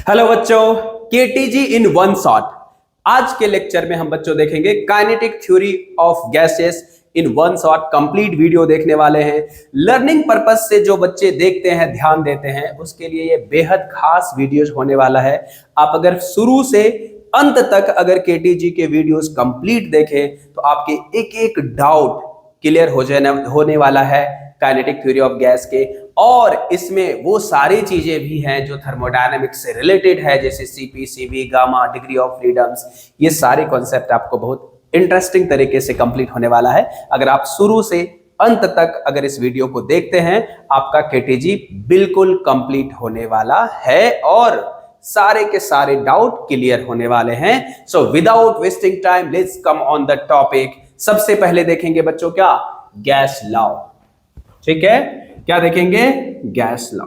Hello बच्चों, KTG in one shot. आज के लेक्चर में हम बच्चों देखेंगे kinetic theory of gases in one shot. Complete video देखने वाले हैं। लर्निंग पर्पस से जो बच्चे देखते हैं, ध्यान देते हैं, उसके लिए ये बेहद खास वीडियोज होने वाला है। आप अगर शुरू से अंत तक अगर केटीजी के वीडियोस कंप्लीट देखें तो आपके एक एक डाउट क्लियर होने वाला है काइनेटिक थ्योरी ऑफ गैस के। और इसमें वो सारी चीजें भी हैं जो थर्मोडायनेमिक्स से रिलेटेड है, जैसे CP, CV, gamma, degree of freedoms. ये सारे कॉन्सेप्ट आपको बहुत इंटरेस्टिंग तरीके से कंप्लीट होने वाला है। अगर आप शुरू से अंत तक अगर इस वीडियो को देखते हैं, आपका केटीजी बिल्कुल कंप्लीट होने वाला है और सारे के सारे डाउट क्लियर होने वाले हैं। So without wasting time, let's come on the topic. सबसे पहले देखेंगे बच्चों क्या, गैस लॉ। ठीक है, क्या देखेंगे, गैस लॉ।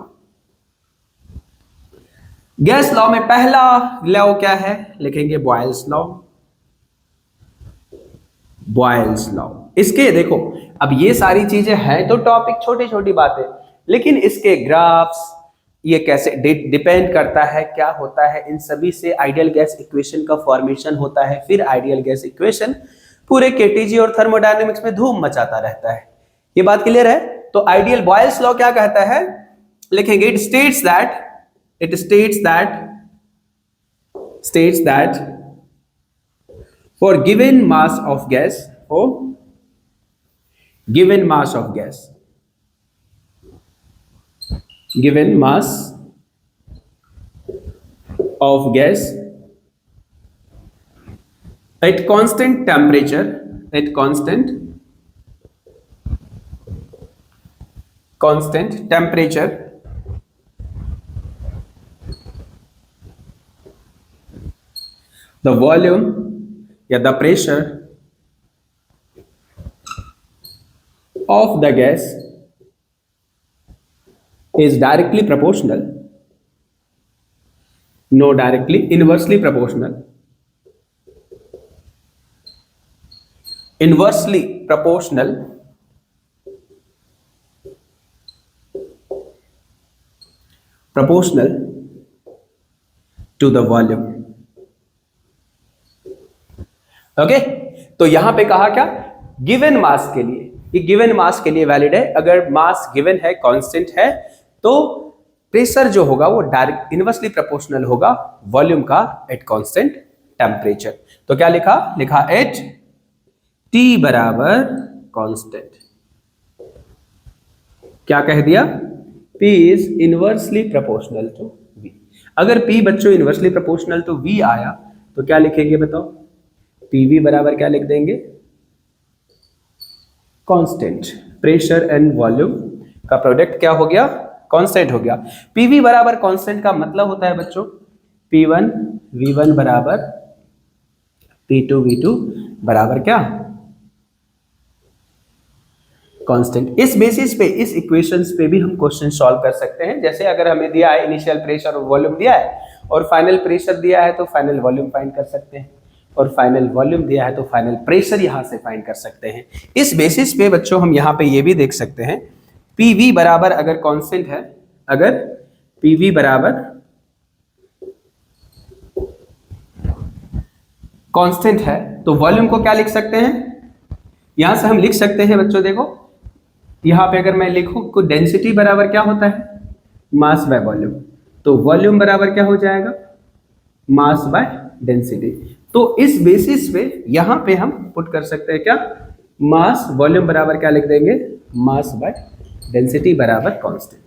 गैस लॉ में पहला लॉ क्या है, लिखेंगे बॉयल्स लॉ। Boyle's law. इसके देखो, अब ये सारी चीजें हैं तो टॉपिक छोटी छोटी बातें, लेकिन इसके ग्राफ्स ये कैसे डिपेंड करता है, क्या होता है, इन सभी से आइडियल गैस इक्वेशन का फॉर्मेशन होता है। फिर आइडियल गैस इक्वेशन पूरे केटीजी और थर्मोडायनेमिक्स में धूम मचाता रहता है। ये बात क्लियर है। तो आइडियल बॉयल्स लॉ क्या कहता है, लिखेंगे it states that for given mass of gas, given mass of gas at constant temperature, the volume या the pressure of the gas is directly proportional, no, directly, inversely proportional to the volume। Okay, तो यहां पे कहा क्या, given mass के लिए, ये given mass के लिए वैलिड है। अगर मास गिवन है, कांस्टेंट है, तो प्रेशर जो होगा वो डायरेक्ट इनवर्सली प्रोपोर्शनल होगा वॉल्यूम का एट कांस्टेंट टेम्परेचर। तो क्या लिखा एट टी बराबर कांस्टेंट। क्या कह दिया, P is inversely proportional to V। अगर P बच्चों इनवर्सली प्रोपोर्शनल टू V आया तो क्या लिखेंगे बताओ, PV बराबर क्या लिख देंगे, कांस्टेंट। प्रेशर एंड वॉल्यूम का प्रोडक्ट क्या हो गया, कांस्टेंट हो गया। PV बराबर कांस्टेंट का मतलब होता है बच्चों P1 V1 बराबर P2 V2 बराबर क्या, कांस्टेंट। इस बेसिस पे, इस इक्वेशंस पे भी हम क्वेश्चन सॉल्व कर सकते हैं। जैसे अगर हमें दिया है इनिशियल प्रेशर और वॉल्यूम दिया है और फाइनल प्रेशर दिया है तो फाइनल वॉल्यूम फाइंड कर सकते हैं, और फाइनल वॉल्यूम दिया है तो फाइनल प्रेशर यहां से फाइंड कर सकते हैं। इस बेसिस पे बच्चों हम यहां पे ये भी देख सकते हैं, PV बराबर अगर कांस्टेंट है, अगर PV बराबर कांस्टेंट है तो वॉल्यूम को क्या लिख सकते हैं, यहां से हम लिख सकते हैं बच्चों, देखो यहां पे अगर मैं लिखूं को डेंसिटी बराबर क्या होता है, मास बाय वॉल्यूम, तो वॉल्यूम बराबर क्या हो जाएगा, मास बाय डेंसिटी। तो इस बेसिस पे यहां पे हम पुट कर सकते हैं क्या, मास वॉल्यूम बराबर क्या लिख देंगे, मास बाय डेंसिटी बराबर कांस्टेंट।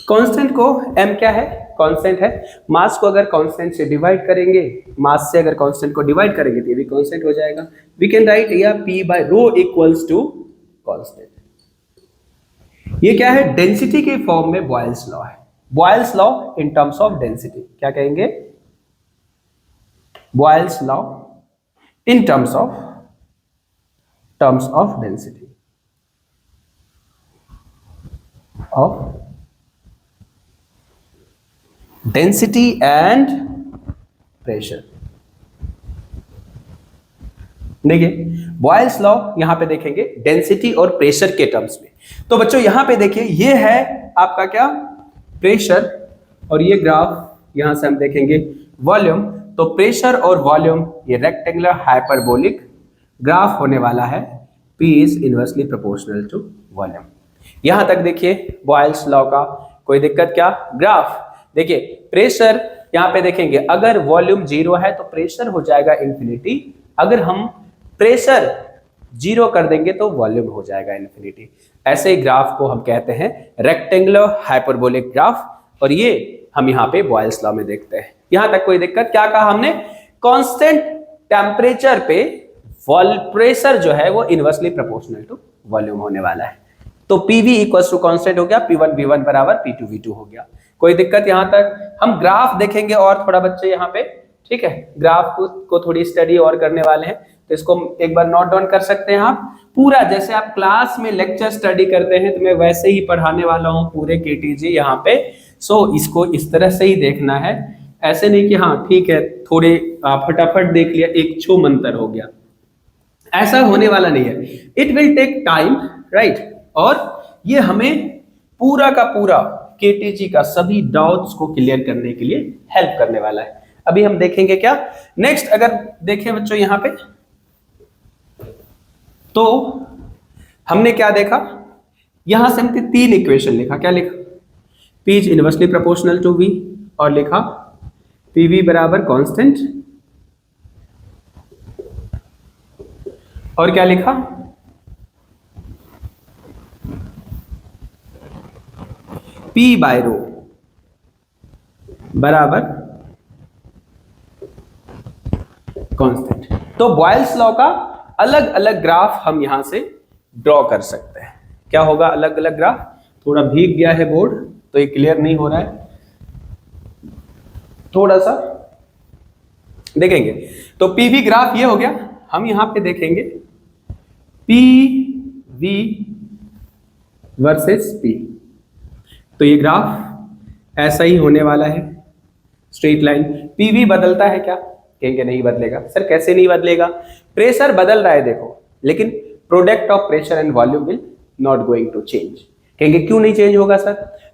कांस्टेंट को m क्या है, कांस्टेंट है। मास को अगर कांस्टेंट से डिवाइड करेंगे, मास से अगर कांस्टेंट को डिवाइड करेंगे तो ये भी कांस्टेंट हो जाएगा। वी कैन राइट या P by rho equals to constant. ये क्या है, डेंसिटी के फॉर्म में बॉयल्स लॉ है। Boyle's law in terms of density, क्या कहेंगे, Boyle's law in terms of density of density and pressure. देखिए बॉयल्स लॉ यहां पे देखेंगे डेंसिटी और प्रेशर के टर्म्स में। तो बच्चों यहां पे देखिए ये है आपका क्या, प्रेशर, और ये ग्राफ यहां से हम देखेंगे वॉल्यूम। तो प्रेशर और वॉल्यूम ये रेक्टेंगुलर हाइपरबोलिक ग्राफ होने वाला है, P is inversely proportional to volume. यहां तक देखिए बॉयल्स लॉ का कोई दिक्कत क्या, ग्राफ देखिए प्रेशर यहां पे देखेंगे अगर वॉल्यूम 0 है तो प्रेशर हो जाएगा इंफिनिटी, अगर हम प्रेशर 0 कर देंगे तो वॉल्यूम हो जाएगा इंफिनिटी। ऐसे ग्राफ को हम कहते हैं रेक्टेंगुलर हाइपरबोलिक ग्राफ, और ये हम यहाँ पे बॉयल्स लॉ में देखते हैं। यहां तक कोई दिक्कत, क्या कहा हमने, कांस्टेंट टेम्परेचर पे प्रेशर जो है वो इनवर्सली प्रोपोर्शनल टू वॉल्यूम होने वाला है। तो PV इक्वल्स टू कांस्टेंट हो गया, P1 V1 बराबर P2 V2 हो गया। कोई दिक्कत यहां तक। हम ग्राफ देखेंगे और थोड़ा बच्चे यहाँ पे, ठीक है, ग्राफ को थोड़ी स्टडी और करने वाले हैं, तो इसको एक बार नोट डाउन कर सकते हैं आप। पूरा जैसे आप क्लास में लेक्चर स्टडी करते हैं तो मैं वैसे ही पढ़ाने वाला हूँ पूरे KTG यहाँ पे। सो इसको इस तरह से ही देखना है, ऐसे नहीं कि हाँ ठीक है थोड़े फटाफट देख लिया एक छो मंतर हो गया, ऐसा होने वाला नहीं है। It will take time, right, और ये हमें पूरा का पूरा KTG का सभी डाउट्स को क्लियर करने के लिए हेल्प करने वाला है। अभी हम देखेंगे क्या नेक्स्ट, अगर देखें बच्चों यहां पे, तो हमने क्या देखा, यहां से हमने 3 इक्वेशन लिखा। क्या लिखा, P is inversely proportional to V, और लिखा PV बराबर कांस्टेंट, और क्या लिखा, P बाय रो बराबर कांस्टेंट। तो बॉयल्स लॉ का अलग अलग ग्राफ हम यहां से ड्रॉ कर सकते हैं। क्या होगा अलग अलग ग्राफ, थोड़ा भीग गया है बोर्ड तो ये क्लियर नहीं हो रहा है, थोड़ा सा देखेंगे। तो PV ग्राफ ये हो गया, हम यहां पे देखेंगे PV वर्सेस P। तो ये ग्राफ ऐसा ही होने वाला है, स्ट्रेट लाइन। PV बदलता है क्या, कहेंगे नहीं बदलेगा। सर कैसे नहीं बदलेगा, प्रेशर बदल रहा है देखो, लेकिन product of pressure and volume will not going to change. कहेंगे क्यों नहीं चेंज होगा सर,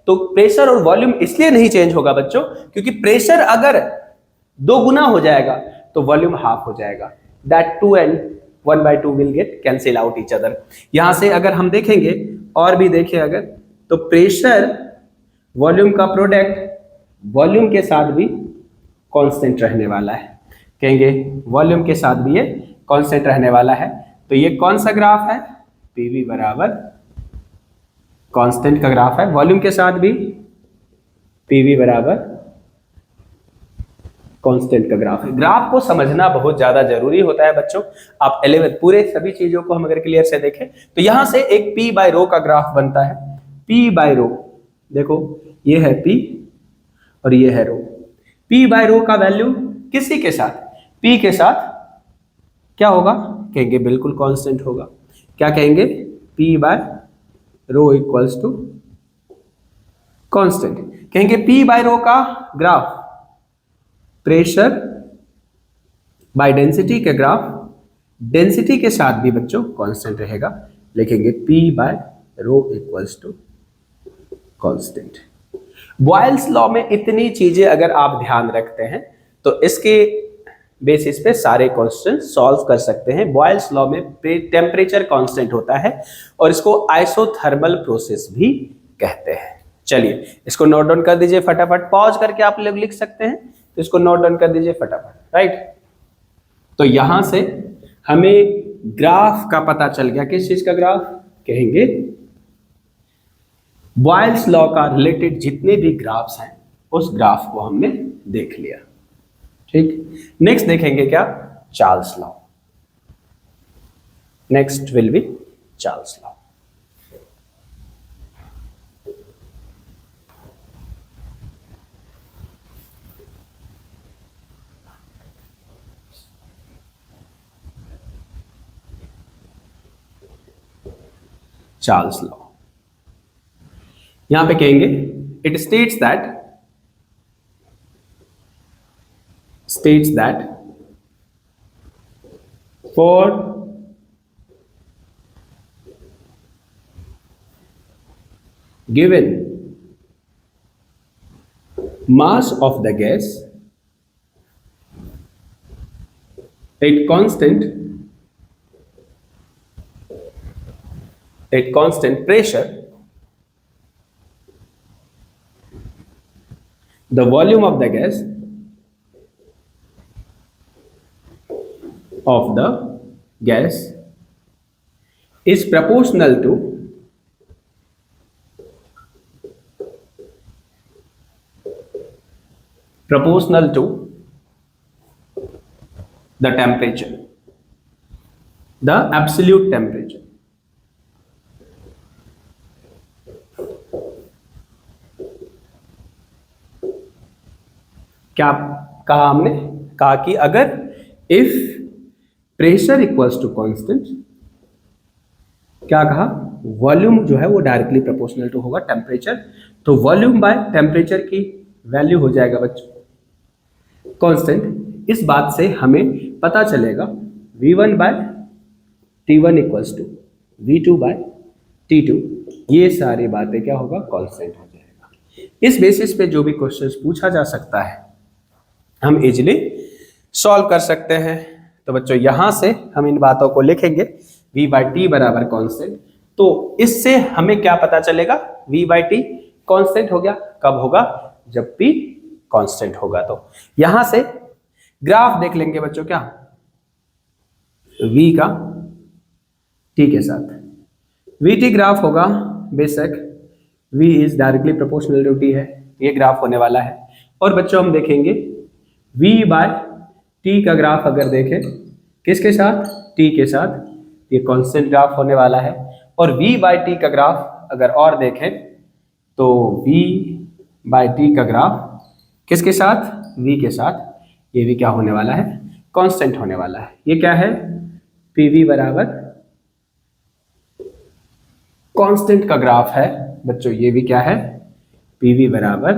तो प्रेशर और वॉल्यूम इसलिए नहीं चेंज होगा बच्चों क्योंकि प्रेशर अगर 2 गुना हो जाएगा तो वॉल्यूम हाफ हो जाएगा। That 2 and 1/2 will get cancel out each other. यहां से अगर हम देखेंगे और भी देखें अगर, तो प्रेशर वॉल्यूम का प्रोडक्ट वॉल्यूम के साथ भी कांस्टेंट रहने वाला है। कहेंगे वॉल्यूम के साथ भी ये कांस्टेंट रहने वाला है। तो ये कौन सा ग्राफ है, PV बराबर कांस्टेंट का ग्राफ है, वॉल्यूम के साथ भी PV बराबर कांस्टेंट का ग्राफ है। ग्राफ को समझना बहुत ज्यादा जरूरी होता है बच्चों। आप 11 पूरे सभी चीजों को हम अगर क्लियर से देखें तो यहां से एक P बाय रो का ग्राफ बनता है। P बाय रो देखो, ये है P और ये है रो। P बाय रो का वैल्यू किसी के साथ, P के साथ क्या होगा, कहेंगे बिल्कुल कांस्टेंट होगा। क्या कहेंगे, P by rho equals to constant. कहेंगे P बाय रो का ग्राफ प्रेशर बाय डेंसिटी के ग्राफ, डेंसिटी के साथ भी बच्चों कांस्टेंट रहेगा, लिखेंगे P by rho equals to constant. Boyle's law में इतनी चीजें अगर आप ध्यान रखते हैं तो इसके बेसिस पे सारे क्वेश्चन सॉल्व कर सकते हैं। बॉयल्स लॉ में टेम्परेचर कांस्टेंट होता है और इसको आइसोथर्मल प्रोसेस भी कहते हैं। चलिए इसको नोट डाउन कर दीजिए फटाफट, पॉज करके आप लोग लिख सकते हैं, तो इसको नोट डाउन कर दीजिए फटाफट, राइट। तो यहां से हमें ग्राफ का पता चल गया, किस चीज का ग्राफ, कहेंगे बॉयल्स लॉ का रिलेटेड जितने भी ग्राफ्स हैं उस ग्राफ को हमने देख लिया, ठीक। नेक्स्ट देखेंगे क्या, Charles law. Next will be Charles law. Charles law यहां पे कहेंगे it states that for given mass of the gas at constant pressure, the volume of the gas is proportional to the temperature, the absolute temperature. क्या कहा हमने? कहा कि अगर if pressure equals to constant, क्या कहा? वॉल्यूम जो है वो डायरेक्टली प्रोपोर्शनल टू होगा टेम्परेचर, तो वॉल्यूम बाय टेम्परेचर की वैल्यू हो जाएगा बच्चों कांस्टेंट। इस बात से हमें पता चलेगा V1 bye T1 equals to V2 bye T2, ये सारी बातें क्या होगा? कांस्टेंट हो जाएगा। इस बेसिस पे जो भी क्वेश्चंस पूछा जा सकता है हम इजीली सॉल्व कर सकते हैं। तो बच्चों यहां से हम इन बातों को लिखेंगे, V बाई टी बराबर कॉन्स्टेंट। तो इससे हमें क्या पता चलेगा? V बाई टी कॉन्स्टेंट हो गया। कब होगा? जब P कॉन्स्टेंट होगा। तो यहां से ग्राफ देख लेंगे बच्चों, क्या V का T के साथ वी टी ग्राफ होगा। बेशक V is directly proportional to T है, ये ग्राफ होने वाला है। और बच्चों हम देखेंगे V बाय टी का ग्राफ अगर देखें किसके साथ? T के साथ, ये कांस्टेंट ग्राफ होने वाला है। और V बाय टी का ग्राफ अगर और देखें तो V बाय टी का ग्राफ किसके साथ? V के साथ, ये भी क्या होने वाला है? कांस्टेंट होने वाला है। ये क्या है? PV बराबर कांस्टेंट का ग्राफ है बच्चों। ये भी क्या है? PV बराबर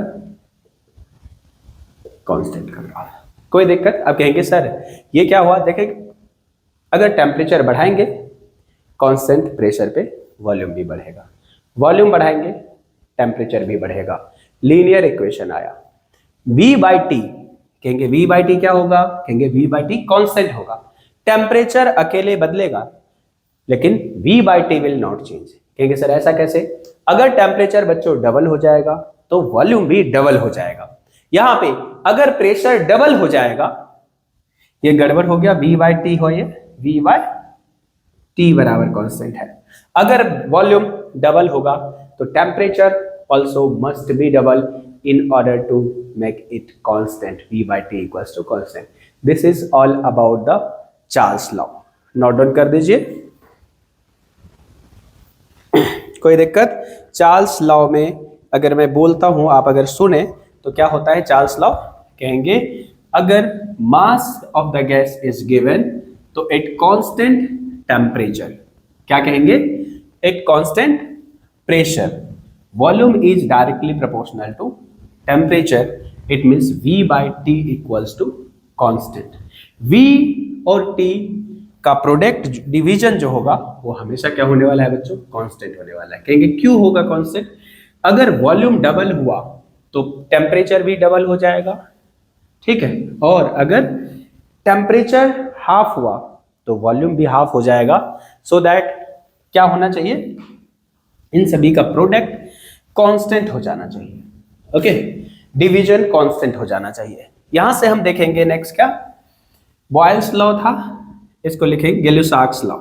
कांस्टेंट का ग्राफ। कोई दिक्कत? अब कहेंगे सर ये क्या हुआ? देखें, अगर टेम्परेचर बढ़ाएंगे कांस्टेंट प्रेशर पे वॉल्यूम भी बढ़ेगा, वॉल्यूम बढ़ाएंगे टेम्परेचर भी बढ़ेगा। लीनियर इक्वेशन आया। V बाई टी, कहेंगे V बाई टी क्या होगा? कहेंगे V बाई टी कांस्टेंट होगा। टेम्परेचर अकेले बदलेगा लेकिन V by T will not change. कहेंगे सर ऐसा कैसे? अगर टेम्परेचर बच्चों डबल हो जाएगा तो वॉल्यूम भी डबल हो जाएगा। यहां पे अगर प्रेशर डबल हो जाएगा, ये गड़बड़ हो गया, V बाई टी हो, ये V बाई टी बराबर कांस्टेंट है। अगर वॉल्यूम डबल होगा तो temperature also must be double in order to make it constant, V by T equals to constant. This is all about the Charles law. Note down कर दीजिए। कोई दिक्कत? Charles law में अगर मैं बोलता हूं, आप अगर सुने तो क्या होता है चार्ल्स लॉ? कहेंगे अगर mass of the gas is given तो एट कांस्टेंट टेम्परेचर, क्या कहेंगे? At constant pressure volume is directly proportional to temperature, it means V by T equals to constant. V और T का प्रोडक्ट डिवीजन जो होगा वो हमेशा क्या होने वाला है बच्चों? कांस्टेंट होने वाला है। कहेंगे क्यों होगा कांस्टेंट? अगर वॉल्यूम डबल हुआ तो टेम्परेचर भी डबल हो जाएगा, ठीक है। और अगर टेम्परेचर हाफ हुआ तो वॉल्यूम भी हाफ हो जाएगा। सो दैट क्या होना चाहिए? इन सभी का प्रोडक्ट कांस्टेंट हो जाना चाहिए। ओके, डिवीजन कांस्टेंट हो जाना चाहिए। यहां से हम देखेंगे नेक्स्ट क्या? बॉयल्स लॉ था, इसको लिखेंगे गै-लुसाक्स लॉ।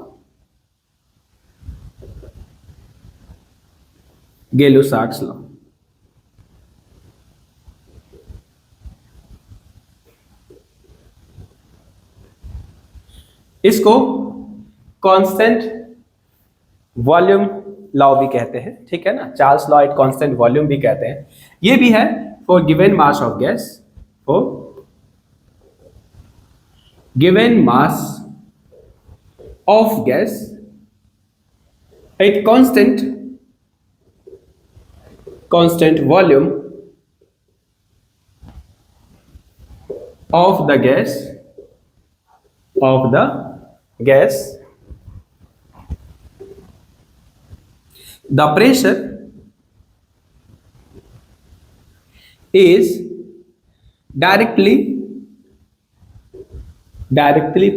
गै-लुसाक्स लॉ इसको कांस्टेंट वॉल्यूम लॉ भी कहते हैं, ठीक है ना। Charles law at constant volume भी कहते हैं। ये भी है for given mass of gas, for given mass of gas at constant volume of the gas gas, the pressure is directly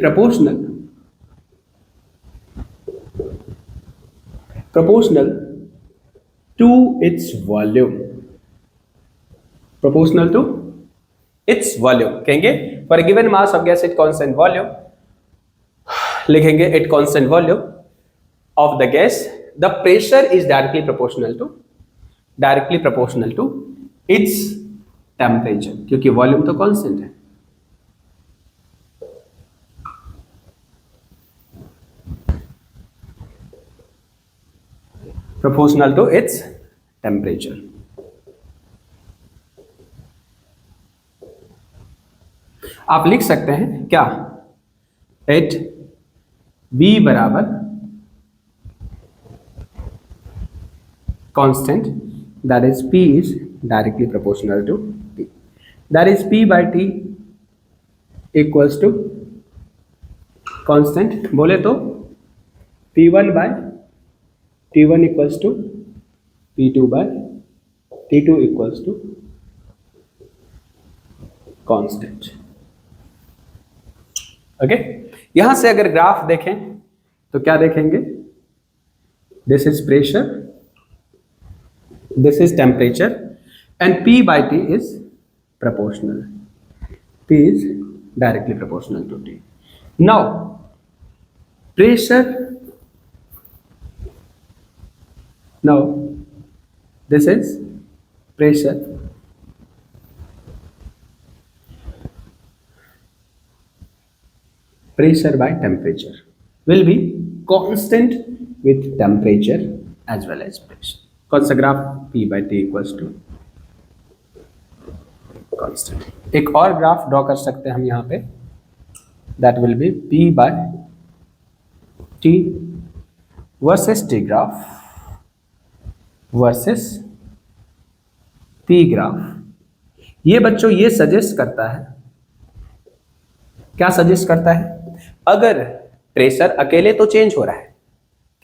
proportional to its volume, proportional to its volume कहेंगे for a given mass of gas at constant volume, लिखेंगे at constant volume of the gas the pressure is directly proportional to its temperature, क्योंकि volume तो constant है। proportional to its temperature। आप लिख सकते हैं क्या, एट बी बराबर constant, that is P is directly proportional to T, that is P by T equals to constant बोले तो P one by T one equals to P two by T two equals to constant. Okay, यहां से अगर graph देखें तो क्या देखेंगे, this is pressure, this is temperature and P by T is proportional, P is directly proportional to T। now pressure, now this is pressure, pressure by temperature will be constant with temperature as well as pressure। कौन सा graph, P by T equals to constant। एक और graph draw कर सकते हैं हम यहाँ पे, that will be P by T versus T graph versus P graph. ये बच्चों ये सजेस्ट करता है, क्या सजेस्ट करता है, अगर प्रेशर अकेले तो चेंज हो रहा है,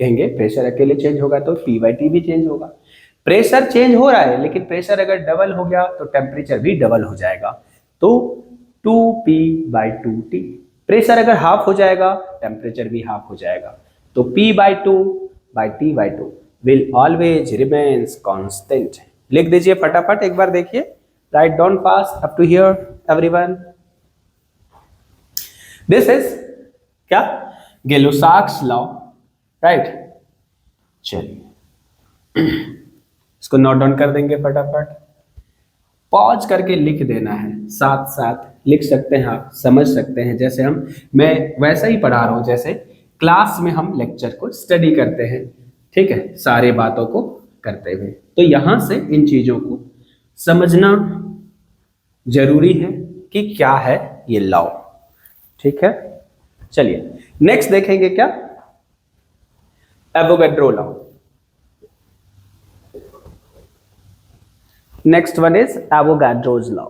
कहेंगे प्रेशर अकेले चेंज होगा तो P by T भी चेंज होगा, प्रेशर चेंज हो रहा है लेकिन प्रेशर अगर डबल हो गया तो टेम्परेचर भी डबल हो जाएगा, तो 2P by 2T। प्रेशर अगर हाफ हो जाएगा टेम्परेचर भी हाफ हो जाएगा, तो P by 2 by T by 2 will always remains constant. लिख दीजिए फटाफट, एक बार देखिए, write down fast up to here everyone. This is क्या, गै-लुसाक्स लॉ, राइट। चलिए इसको नोट डाउन कर देंगे फटाफट, पॉज करके लिख देना है, साथ साथ लिख सकते हैं आप, समझ सकते हैं, जैसे मैं वैसा ही पढ़ा रहा हूं जैसे क्लास में हम लेक्चर को स्टडी करते हैं, ठीक है, सारे बातों को करते हुए। तो यहां से इन चीजों को समझना जरूरी है कि क्या है ये लॉ, ठीक है। चलिए नेक्स्ट देखेंगे क्या, Avogadro law. Next one is Avogadro's law.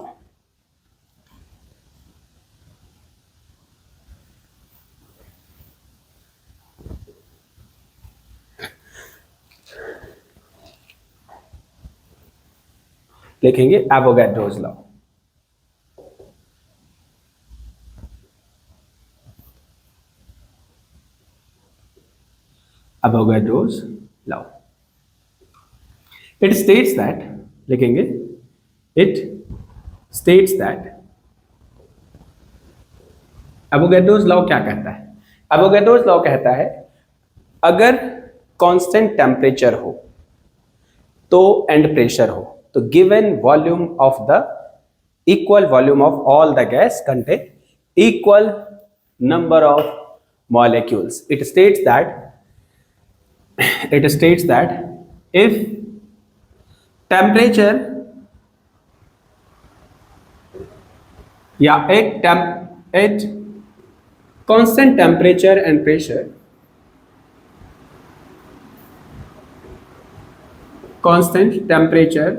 लिखेंगे Avogadro's law. Avogadro's law. It states that, लिखेंगे, it states that, Avogadro's law क्या कहता है, Avogadro's law कहता है अगर कांस्टेंट टेम्परेचर हो तो एंड प्रेशर हो तो given volume of the equal volume of all the gas contain equal number of molecules. It states that if temperature या at constant temperature and pressure, constant temperature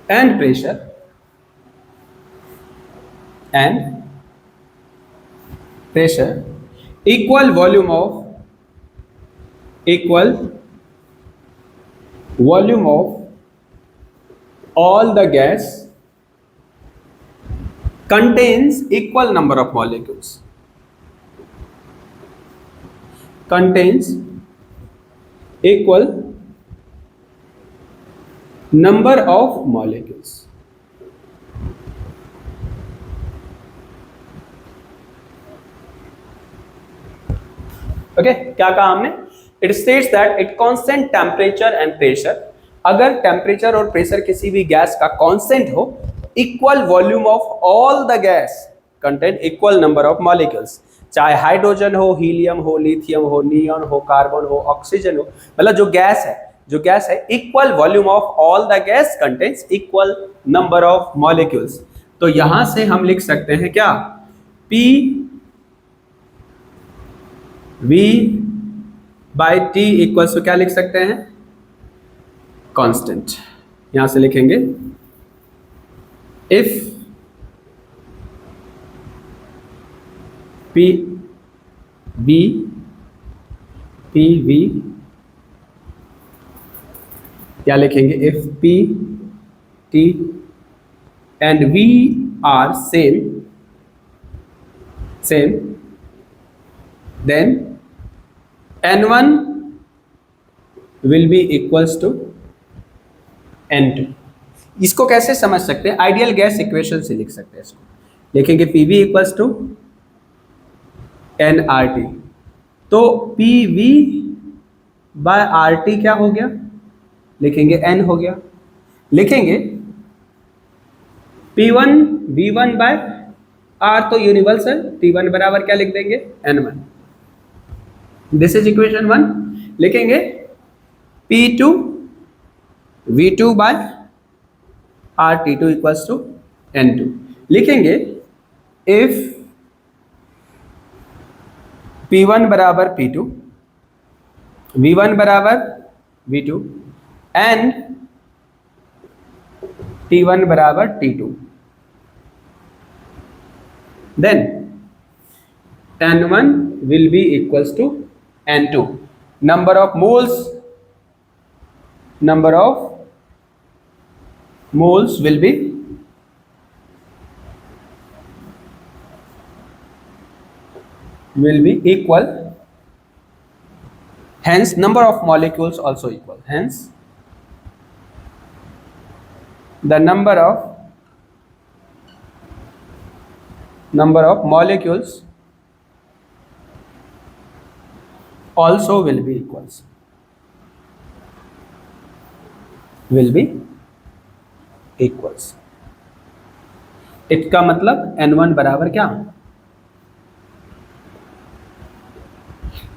and pressure, and pressure equal volume of all the gas contains equal number of molecules, contains equal number of molecules. Okay क्या कहा हमने? It states that it constant temperature and pressure, अगर temperature और pressure किसी भी gas का constant हो, equal volume of all the gas contain equal number of molecules, चाहे हाइड्रोजन हो, हीलियम हो, लिथियम हो, नियॉन हो, कार्बन हो, ऑक्सीजन हो, मतलब जो गैस है equal volume of all the gas contains equal number of molecules. तो यहां से हम लिख सकते हैं क्या? P V by T equals to क्या लिख सकते हैं? कांस्टेंट। यहां से लिखेंगे इफ P V क्या लिखेंगे? If P T and V are same then N1 will be equals to N2। इसको कैसे समझ सकते हैं? आइडियल गैस इक्वेशन से लिख सकते हैं इसको, लिखेंगे PV इक्वल्स टू nRT। तो PV बाय RT क्या हो गया? लिखेंगे N हो गया। लिखेंगे P1 V1 बाय R तो यूनिवर्सल, T1 बराबर क्या लिख देंगे? N1। This is equation 1। लिखेंगे P2 V2 bye RT2 equals to N2। लिखेंगे इफ P1 बराबर P2, V1 बराबर V2 एंड T1 बराबर T2, then N1 will be equals to N2। number of moles will be equal, hence number of molecules also equal, hence the number of molecules also will be equals, इसका मतलब N1 बराबर क्या?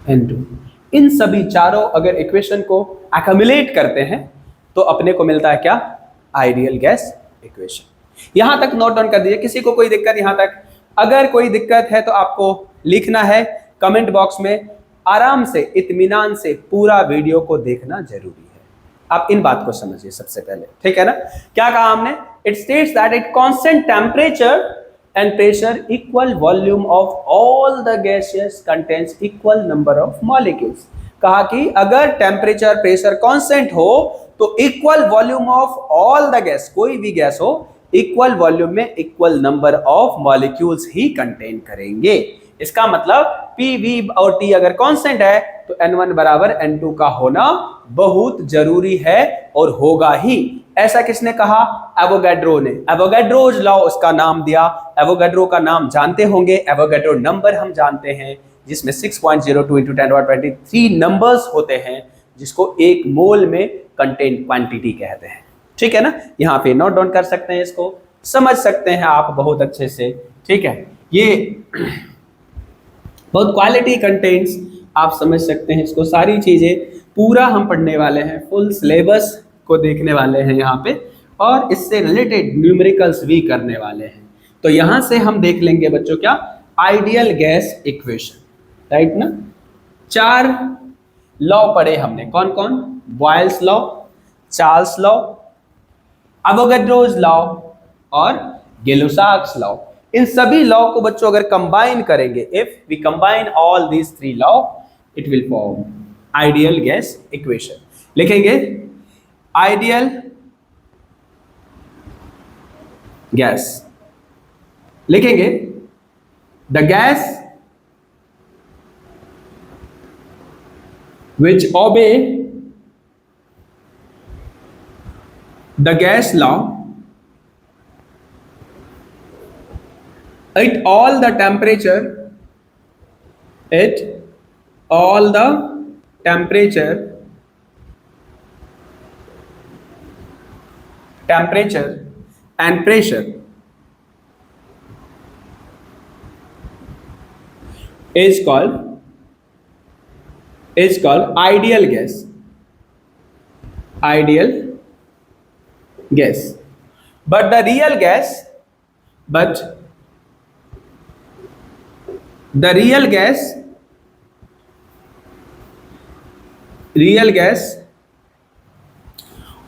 N2। इन सभी चारों अगर equation को accumulate करते हैं तो अपने को मिलता है क्या? Ideal gas equation. यहां तक नोट डाउन कर दीजिए, किसी को कोई दिक्कत यहां तक? अगर कोई दिक्कत है तो आपको लिखना है कमेंट बॉक्स में, आराम से इत्मीनान से पूरा वीडियो को देखना जरूरी है। आप इन बात को समझिए सबसे पहले, ठीक है ना? क्या कहा हमने? It states that it constant temperature and pressure equal volume of all the gases contains equal number of molecules. कहा कि अगर टेम्परेचर प्रेशर कांस्टेंट हो तो equal volume of all the gas, कोई भी गैस हो, इक्वल वॉल्यूम में equal number of molecules he contain करेंगे। इसका मतलब P, V और T अगर कांस्टेंट है तो N1 बराबर N2 का होना बहुत जरूरी है और होगा ही। ऐसा किसने कहा? एवोगैड्रो ने। एवोगैड्रोज लॉ उसका नाम दिया। एवोगैड्रो का नाम जानते होंगे, एवोगैड्रो नंबर हम जानते हैं जिसमें 6.02 × 10⁻23 नंबर्स होते हैं, जिसको एक मोल में कंटेन क्वांटिटी कहते हैं। ठीक है ना? यहाँ पे नोट डाउन कर सकते हैं, इसको समझ सकते हैं आप बहुत अच्छे से। ठीक है, ये बहुत क्वालिटी कंटेंट्स आप समझ सकते हैं इसको। सारी चीजें पूरा हम पढ़ने वाले हैं, फुल सिलेबस को देखने वाले हैं यहाँ पे, और इससे रिलेटेड न्यूमेरिकल्स भी करने वाले हैं। तो यहाँ से हम देख लेंगे बच्चों क्या? आइडियल गैस इक्वेशन, राइट ना? 4 लॉ पढ़े हमने, कौन कौन? Boyle's law, Charles law, Avogadro's law और गै-लुसाक्स लॉ। इन सभी लॉ को बच्चों अगर कंबाइन करेंगे, if we combine all these three law, it will form ideal gas equation. लिखेंगे आइडियल गैस, लिखेंगे the gas which obey the gas law at all the temperature, at all the temperature and pressure is called ideal gas. Ideal gas. But the real gas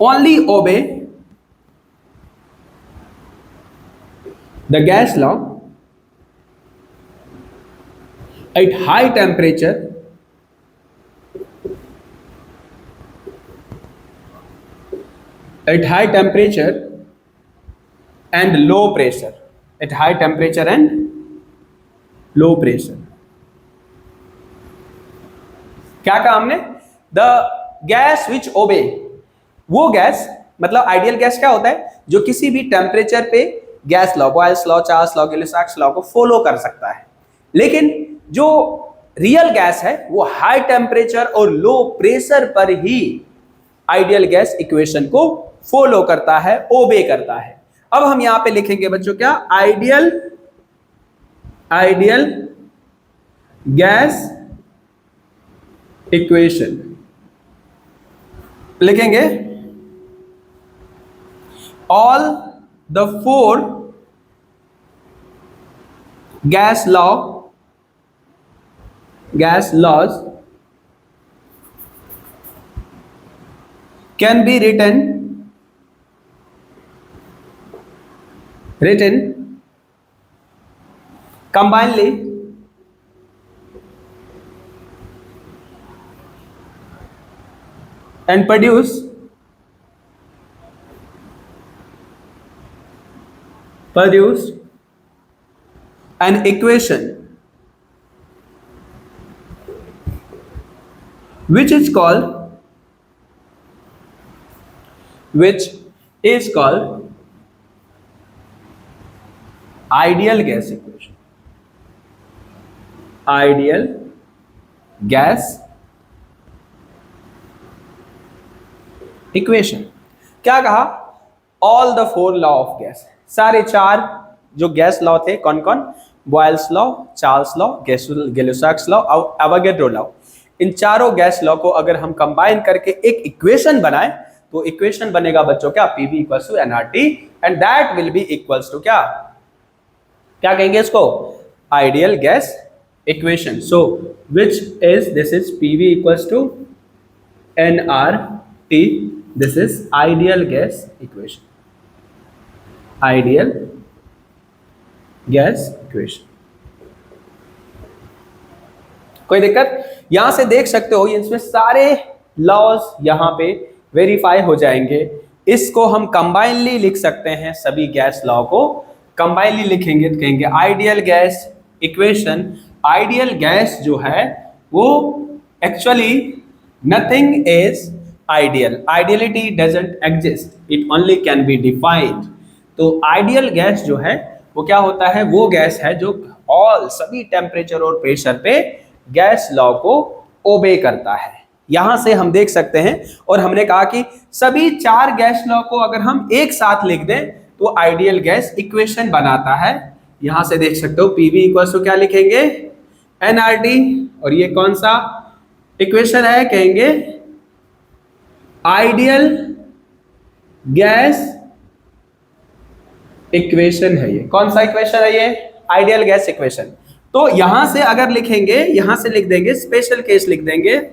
only obey the gas law at high temperature and low pressure. At high temperature and low pressure. क्या कहा हमने? The gas which ओबे, वो gas मतलब ideal gas क्या होता है? जो किसी भी टेम्परेचर पे gas law, Boyle's law, Charles law, Gay Lussac law को फॉलो कर सकता है। लेकिन जो रियल गैस है वो हाई टेम्परेचर और लो प्रेशर पर ही आइडियल गैस इक्वेशन को फॉलो करता है, ओबे करता है। अब हम यहां पे लिखेंगे बच्चों क्या? आइडियल गैस इक्वेशन लिखेंगे all the four gas laws can be written combinedly and produce an equation which is called ideal gas equation. Ideal gas equation. क्या कहा? All the four law of gas, सारे चार जो gas law थे, कौन कौन? Boyle's law, Charles law, Gay Lussac law और Avogadro law. इन चारों गैस लॉ को अगर हम कंबाइन करके एक इक्वेशन बनाएं तो इक्वेशन बनेगा बच्चों क्या? PV equals to nRT and that will be equals to क्या कहेंगे इसको? Ideal gas equation. So which is this is PV equals to nRT, this is ideal gas equation. Ideal gas equation. कोई दिक्कत? यहां से देख सकते हो इसमें सारे लॉज यहां पे वेरीफाई हो जाएंगे। इसको हम कंबाइनली लिख सकते हैं, सभी गैस लॉ को कंबाइनली लिखेंगे तो कहेंगे ideal gas equation. Ideal gas जो है वो actually nothing is ideal, ideality doesn't exist, it only can be defined. तो आइडियल गैस जो है वो क्या होता है? वो गैस है जो ऑल सभी टेम्परेचर और प्रेशर पे गैस लॉ को ओबे करता है। यहां से हम देख सकते हैं, और हमने कहा कि सभी चार गैस लॉ को अगर हम एक साथ लिख दें तो आइडियल गैस इक्वेशन बनाता है। यहां से देख सकते हो PV इक्वल्स टू क्या लिखेंगे? nRT, और ये कौन सा इक्वेशन है? कहेंगे आइडियल गैस इक्वेशन है। ये कौन सा इक्वेशन है? ये आइडियल गैस इक्वेशन। तो यहां से अगर लिखेंगे, यहां से लिख देंगे स्पेशल केस, लिख देंगे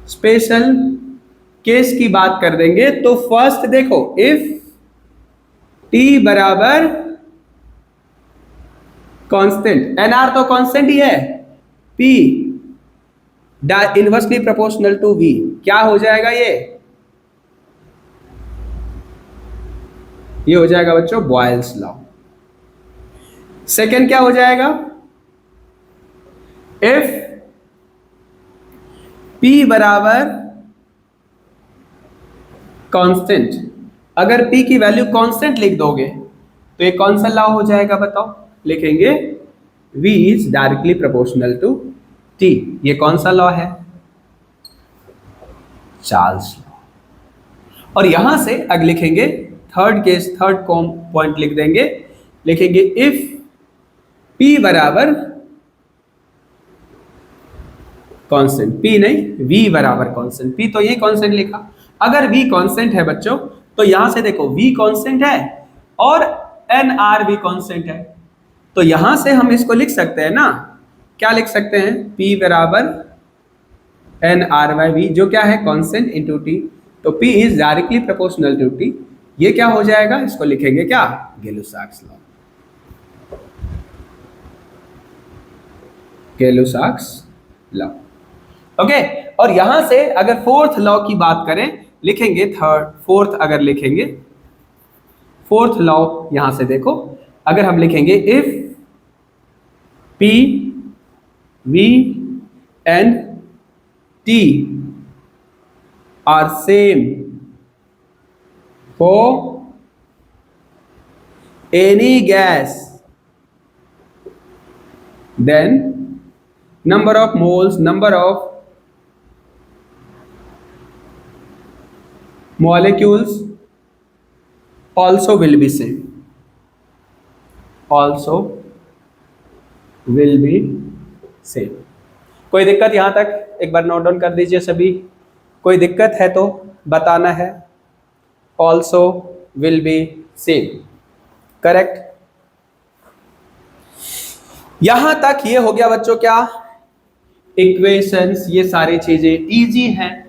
स्पेशल केस की बात कर देंगे। तो फर्स्ट देखो, इफ T बराबर कांस्टेंट, एनआर तो कांस्टेंट ही है, P inversely proportional to V, क्या हो जाएगा ये हो जाएगा बच्चों बॉयल्स लॉ। सेकेंड क्या हो जाएगा, इफ P बराबर कांस्टेंट, अगर P की वैल्यू कांस्टेंट लिख दोगे तो ये कौन सा लॉ हो जाएगा बताओ, लिखेंगे V is directly proportional to T, ये कौन सा लॉ है, चार्ल्स लॉ। और यहां से अगर लिखेंगे थर्ड केस, थर्ड पॉइंट लिख देंगे, लिखेंगे इफ P बराबर कांस्टेंट, P नहीं V बराबर कांस्टेंट, P तो ये कांस्टेंट लिखा, अगर V कांस्टेंट है बच्चों तो यहां से देखो V कांस्टेंट है और NR भी कांस्टेंट है, तो यहां से हम इसको लिख सकते हैं ना, क्या लिख सकते हैं, P बराबर NR/V जो क्या है कांस्टेंट इनटू T, तो P is directly proportional to T, ये क्या हो जाएगा, इसको लिखेंगे क्या, गैलो-साक्स लॉ, गैलो-साक्स लॉ। ओके, और यहां से अगर फोर्थ लॉ की बात करें, लिखेंगे फोर्थ अगर लिखेंगे, फोर्थ लॉ यहां से देखो, अगर हम लिखेंगे if P V and T are same for any gas, then number of moles, number of molecules also will be same, also will be same। कोई दिक्कत यहां तक एक बार नोट डाउन कर दीजिए सभी, कोई दिक्कत है तो बताना है, also will be same, correct. यहां तक ये हो गया बच्चों क्या, इक्वेशंस, ये सारी चीजें इजी हैं,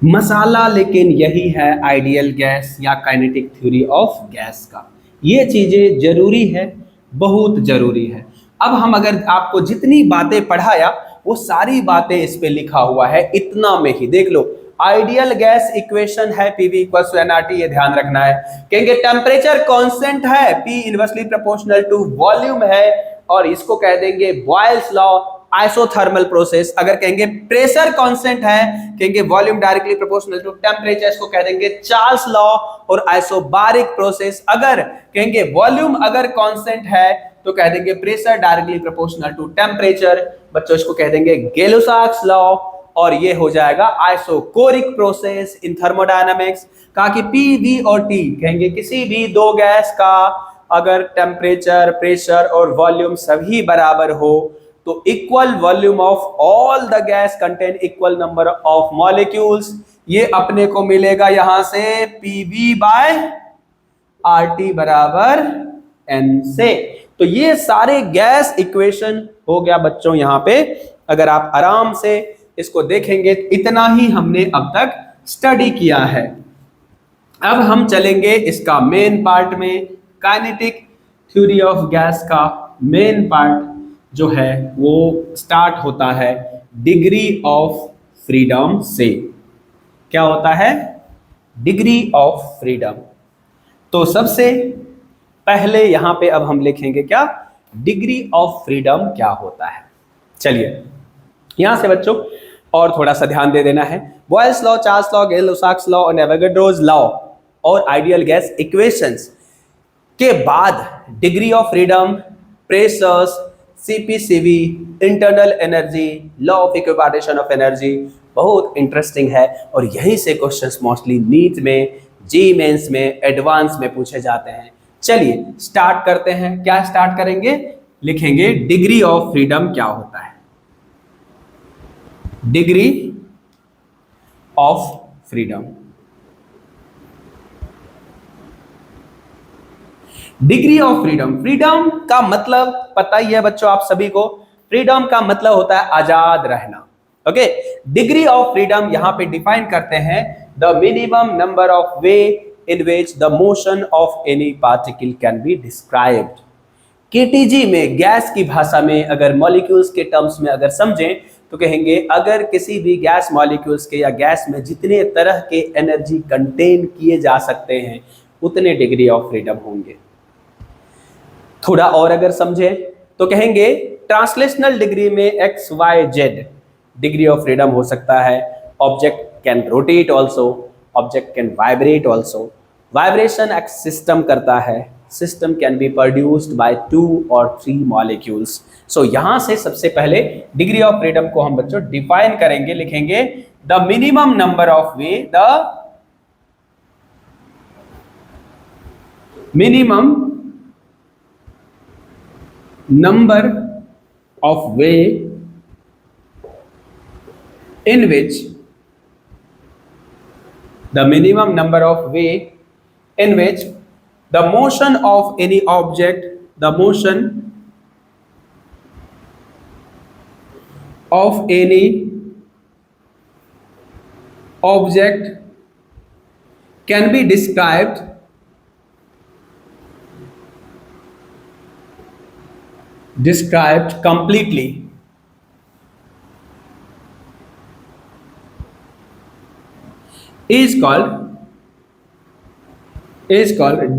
मसाला लेकिन यही है आइडियल गैस या काइनेटिक थ्योरी ऑफ गैस का, ये चीजें जरूरी है, बहुत जरूरी है। अब हम अगर आपको जितनी बातें पढ़ाया वो सारी बातें इस पे लिखा हुआ है, इतना में ही देख लो। आइडियल गैस इक्वेशन है PV इक्वल्स टू nRT, ये ध्यान रखना है। कहेंगे टेम्परेचर कांस्टेंट है, P inversely proportional to volume है, और इसको कह देंगे बॉयल्स लॉ, आइसोथर्मल प्रोसेस। अगर कहेंगे प्रेशर कांस्टेंट है, कहेंगे volume directly proportional to temperature, इसको कह देंगे चार्ल्स लॉ और आइसोबारिक प्रोसेस। अगर कहेंगे वॉल्यूम अगर कांस्टेंट है तो कह देंगे pressure directly proportional to temperature, बच्चों इसको कह देंगे गैलो-साक्स लॉ, और ये हो जाएगा आइसोकोरिक प्रोसेस इन थर्मोडायनामिक्स। कहा कि P, V और T कहेंगे किसी भी दो गैस का अगर टेम्परेचर, प्रेशर और वॉल्यूम सभी बराबर हो तो equal volume of all the gas contain equal number of molecules, ये अपने को मिलेगा यहां से PV/RT बराबर N से। तो ये सारे गैस इक्वेशन हो गया बच्चों यहां पे, अगर आप आराम से इसको देखेंगे, इतना ही हमने अब तक स्टडी किया है। अब हम चलेंगे इसका मेन पार्ट में, काइनेटिक थ्योरी ऑफ गैस का मेन पार्ट जो है वो स्टार्ट होता है डिग्री ऑफ फ्रीडम से। क्या होता है, डिग्री ऑफ फ्रीडम। तो सबसे पहले यहां पे अब हम लिखेंगे क्या, डिग्री ऑफ फ्रीडम क्या होता है। चलिए यहां से बच्चों और थोड़ा सा ध्यान दे देना है। Boyle's law, Charles law, गैलो-साक्स law और एवोगाड्रोस लॉ और आइडियल गैस इक्वेशंस के बाद degree of freedom, pressures, CP/CV, internal energy, law of equipartition of energy, बहुत इंटरेस्टिंग है और यहीं से क्वेश्चंस मोस्टली नीट में, जी मेंस में, एडवांस में पूछे जाते हैं। चलिए स्टार्ट करते हैं। क्या स्टार्ट करेंगे, लिखेंगे डिग्री ऑफ फ्रीडम क्या होता है। Degree of freedom, degree of freedom, freedom का मतलब पता ही है बच्चों आप सभी को, फ्रीडम का मतलब होता है आजाद रहना। ओके, डिग्री ऑफ फ्रीडम यहां पे डिफाइन करते हैं the minimum number of way in which the motion of any particle can be described। KTG में गैस की भाषा में अगर मॉलिक्यूल्स के टर्म्स में अगर समझें तो कहेंगे अगर किसी भी गैस मॉलिक्यूल्स के या गैस में जितने तरह के एनर्जी कंटेन किए जा सकते हैं उतने डिग्री ऑफ फ्रीडम होंगे। थोड़ा और अगर समझें तो कहेंगे ट्रांसलेशनल डिग्री में X Y Z degree of freedom हो सकता है। Object can rotate also, object can vibrate also. Vibration एक सिस्टम करता है, system can be produced by 2 or 3 molecules. So यहां से सबसे पहले डिग्री ऑफ फ्रीडम को हम बच्चों डिफाइन करेंगे, लिखेंगे the minimum number of way, the minimum number of way in which the minimum number of way in which the motion of any object, the motion of any object can be described completely is called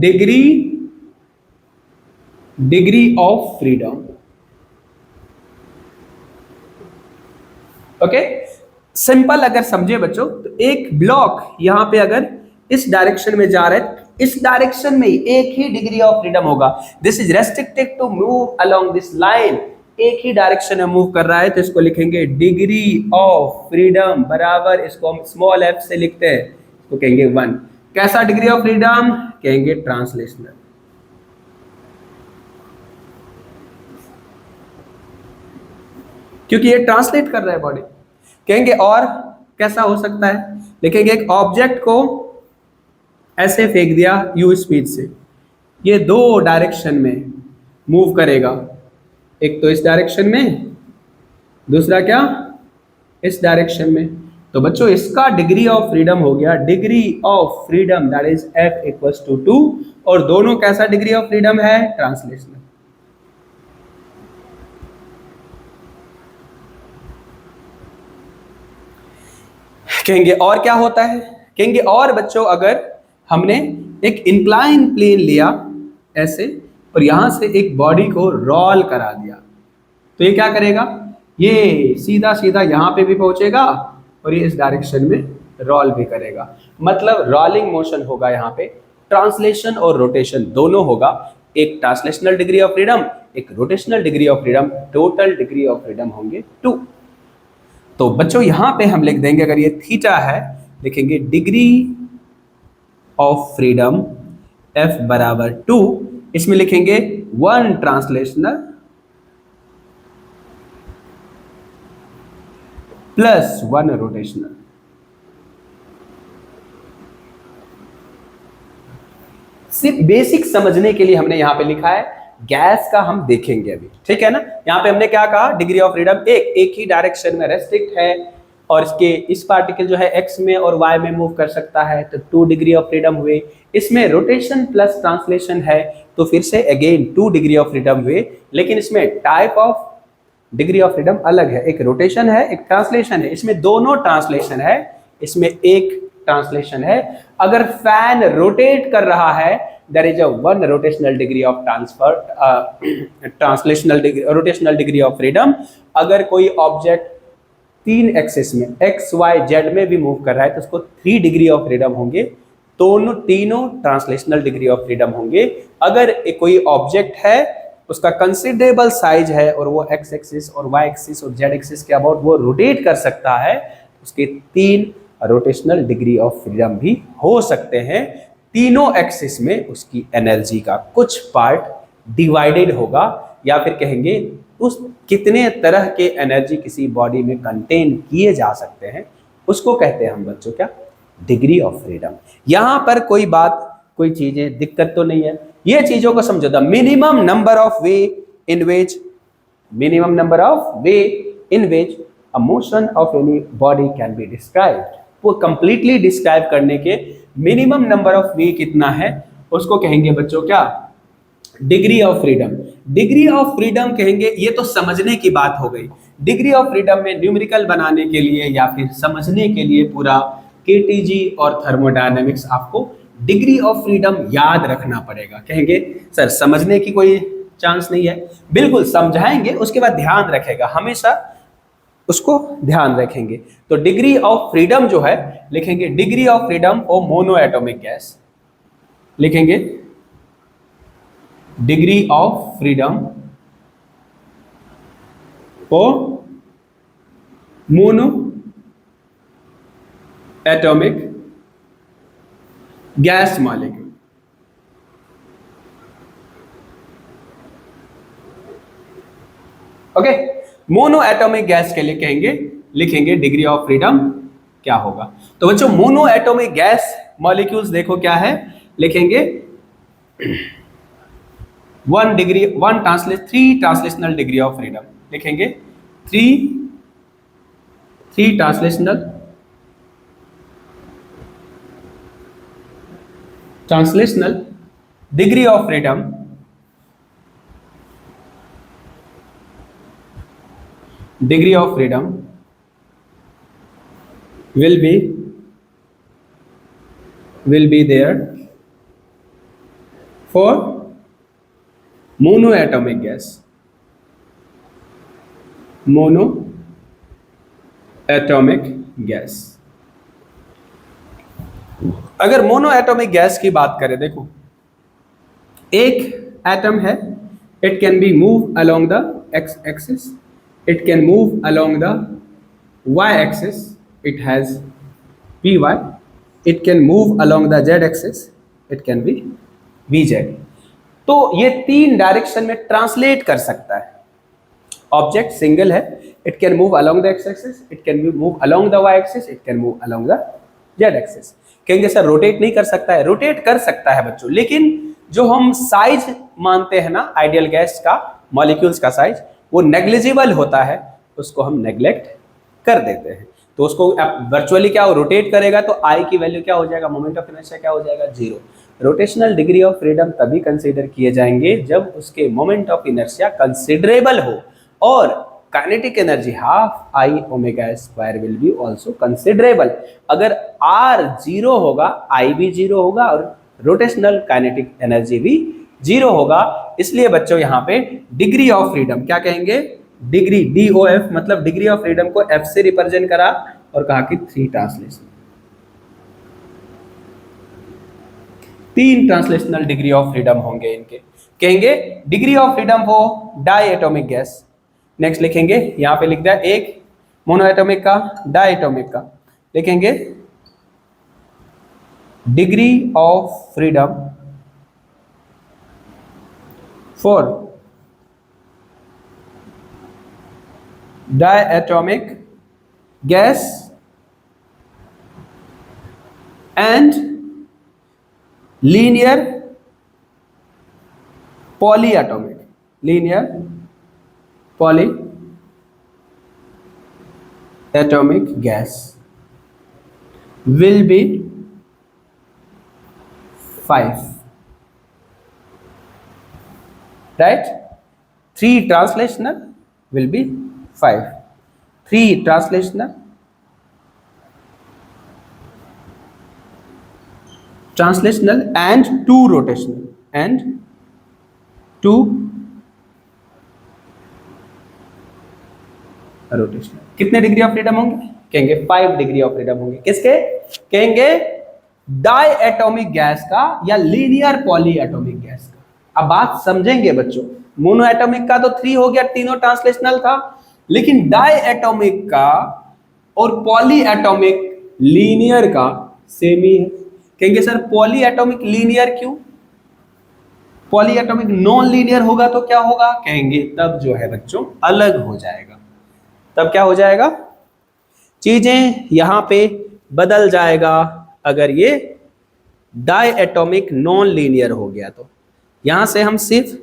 degree of freedom। Okay, simple अगर समझे बच्चों तो एक block यहां पे अगर इस direction में जा रहा है, इस डायरेक्शन में एक ही डिग्री ऑफ फ्रीडम होगा। This is restricted to move along this line, एक ही डायरेक्शन में मूव कर रहा है तो इसको लिखेंगे डिग्री ऑफ फ्रीडम बराबर, इसको हम स्मॉल एफ से लिखते हैं, इसको कहेंगे 1। कैसा डिग्री ऑफ फ्रीडम? कहेंगे ट्रांसलेशनल। क्योंकि ये ट्रांसलेट कर रहा है बॉडी। कहेंगे और कैसा हो सकता है? लिखेंगे एक ऑब्जेक्ट को ऐसे फेंक दिया u स्पीड से, ये 2 डायरेक्शन में मूव करेगा, एक तो इस डायरेक्शन में, दूसरा क्या इस डायरेक्शन में। तो बच्चों इसका डिग्री ऑफ फ्रीडम हो गया degree of freedom that is f equals to 2, और दोनों कैसा डिग्री ऑफ फ्रीडम है? ट्रांसलेशनल। कहेंगे और क्या होता है? कहेंगे और बच्चों अगर हमने एक इंक्लाइन प्लेन लिया ऐसे और यहां से एक बॉडी को रोल करा दिया तो ये क्या करेगा? ये सीधा सीधा यहां पे भी पहुंचेगा और ये इस डायरेक्शन में रोल भी करेगा। मतलब रोलिंग मोशन होगा यहाँ पे, ट्रांसलेशन और रोटेशन दोनों होगा। एक ट्रांसलेशनल डिग्री ऑफ फ्रीडम, एक rotational degree of freedom, total degree of freedom होंगे 2। तो बच्चों यहां पे हम लिख देंगे, अगर ये थीटा है लिखेंगे डिग्री ऑफ फ्रीडम f बराबर 2, इसमें लिखेंगे 1 ट्रांसलेशनल प्लस 1 रोटेशनल। सिर्फ बेसिक समझने के लिए हमने यहां पे लिखा है, गैस का हम देखेंगे अभी, ठीक है ना। यहां पे हमने क्या कहा? डिग्री ऑफ फ्रीडम एक ही डायरेक्शन में रेस्ट्रिक्ट है और इसके इस पार्टिकल जो है x में और y में मूव कर सकता है, तो 2 डिग्री ऑफ फ्रीडम हुए। इसमें रोटेशन प्लस ट्रांसलेशन है तो फिर से अगेन 2 डिग्री ऑफ फ्रीडम हुए, लेकिन इसमें type of degree of freedom अलग है, एक रोटेशन है एक ट्रांसलेशन है। इसमें दोनों ट्रांसलेशन है, इसमें एक ट्रांसलेशन है। अगर फैन रोटेट कर रहा है there is a 1 rotational degree of rotational degree of freedom। अगर कोई ऑब्जेक्ट 3 एक्सिस में x y z में भी मूव कर रहा है तो उसको 3 डिग्री ऑफ फ्रीडम होंगे, तीनों ट्रांसलेशनल डिग्री ऑफ फ्रीडम होंगे। अगर कोई ऑब्जेक्ट है उसका कंसिडरेबल साइज है और वो x एक्सिस और y एक्सिस और z एक्सिस के अबाउट वो रोटेट कर सकता है, उसके 3 रोटेशनल डिग्री ऑफ फ्रीडम भी हो सकते हैं। तीनों एक्सिस में उसकी एनर्जी का कुछ पार्ट डिवाइडेड होगा, या फिर कहेंगे उस कितने तरह के एनर्जी किसी बॉडी में कंटेन किए जा सकते हैं उसको कहते हैं हम बच्चों क्या? Degree of freedom. यहां पर कोई बात कोई चीजें दिक्कत तो नहीं है, ये चीजों को समझो। The minimum number of way in which a motion of any body can be described. वो कंप्लीटली डिस्क्राइब करने के मिनिमम नंबर ऑफ वे कितना है उसको कहेंगे बच्चों क्या? Degree of freedom, degree of freedom कहेंगे, ये तो समझने की बात हो गई। डिग्री ऑफ फ्रीडम में न्यूमेरिकल बनाने के लिए या फिर समझने के लिए पूरा केटीजी और थर्मोडायनेमिक्स आपको डिग्री ऑफ फ्रीडम याद रखना पड़ेगा। कहेंगे सर समझने की कोई चांस नहीं है, बिल्कुल समझाएंगे, उसके बाद ध्यान रखेगा, हमेशा उसको ध्यान रखेंगे। तो डिग्री ऑफ फ्रीडम जो है लिखेंगे degree of freedom of mono atomic gas, लिखेंगे डिग्री ऑफ फ्रीडम और mono atomic gas molecule. Okay, mono atomic gas के लिए कहेंगे, लिखेंगे डिग्री ऑफ फ्रीडम क्या होगा। तो बच्चों मोनो एटॉमिक गैस मॉलिक्यूल्स देखो क्या है, लिखेंगे 3 ट्रांसलेशनल डिग्री ऑफ फ्रीडम, लिखेंगे 3 translational degree of freedom will be there for monoatomic gas, अगर मोनोएटॉमिक गैस की बात करें, देखो एक एटम है, it can be move along the X axis, it can move along the Y axis, it has P Y, it can move along the Z axis, it can be V Z. तो ये 3 direction में translate कर सकता है। Object single है, it can move along the X axis, it can move along the Y axis, it can move along the Z axis. कहेंगे sir rotate नहीं कर सकता है, रोटेट कर सकता है बच्चों, लेकिन जो हम साइज मानते हैं ना आइडियल गैस का, मॉलिक्यूल्स का साइज, वो नेग्लिजिबल होता है, उसको हम नेग्लेक्ट कर देते हैं। तो उसको वर्चुअली क्या हो, रोटेट करेगा तो आई की वैल्यू क्या हो जाएगा, मोमेंट ऑफ इनर्शिया क्या हो जाएगा, 0। रोटेशनल डिग्री ऑफ फ्रीडम तभी कंसीडर किए जाएंगे जब उसके मोमेंट ऑफ इनर्शिया कंसिडरेबल हो, और kinetic energy half I omega square will be also considerable. अगर आर 0 होगा, आई भी 0 होगा और रोटेशनल काइनेटिक एनर्जी भी 0 होगा। इसलिए बच्चों यहाँ पे डिग्री ऑफ फ्रीडम क्या कहेंगे, डिग्री DOF, मतलब डिग्री ऑफ फ्रीडम को F से रिप्रेजेंट करा और कहा कि 3 translation, 3 translational degree of freedom होंगे इनके। कहेंगे degree of freedom for die atomic gas, next लिखेंगे, यहां पे लिख दिया एक मोनो एटॉमिक का, डाई एटॉमिक का, लिखेंगे degree of freedom for diatomic gas and linear polyatomic gas will be 5, right? 3 translational will be 5, 3 translational and 2 rotational and 2 rotational. कितने डिग्री ऑफ फ्रीडम होंगे, कहेंगे 5 डिग्री ऑफ फ्रीडम होंगे। किसके, कहेंगे die atomic gas का या लीनियर पॉली एटॉमिक गैस का। अब बात समझेंगे बच्चों, मोनो एटॉमिक का तो 3 हो गया, तीनों ट्रांसलेशनल था, लेकिन डाई एटॉमिक का और पॉली एटॉमिक लीनियर का सेम ही है। कहेंगे सर पॉली एटॉमिक लीनियर क्यों, पॉली एटॉमिक नॉन लीनियर होगा तो क्या होगा, कहेंगे तब जो है बच्चों अलग हो जाएगा, तब क्या हो जाएगा, चीजें यहां पे बदल जाएगा। अगर ये डाई एटॉमिक नॉन लीनियर हो गया तो यहां से हम सिर्फ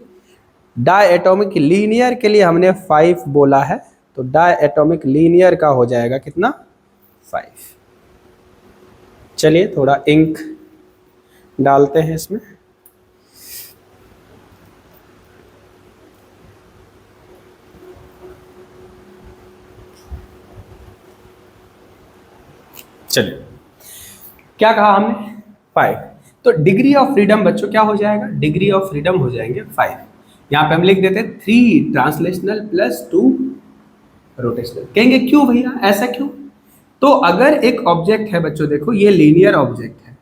डाई एटॉमिक लीनियर के लिए हमने 5 बोला है, तो डाई एटॉमिक लीनियर का हो जाएगा कितना, 5। चलिए थोड़ा इंक डालते हैं इसमें। चलिए, क्या कहा हमने? 5। तो डिग्री ऑफ फ्रीडम बच्चों क्या हो जाएगा? डिग्री ऑफ फ्रीडम हो जाएंगे 5। यहाँ पे हम लिख देते 3 ट्रांसलेशनल प्लस 2 रोटेशनल। कहेंगे क्यों भैया, ऐसा क्यों? तो अगर एक ऑब्जेक्ट है बच्चों, देखो ये लीनियर ऑब्जेक्ट है,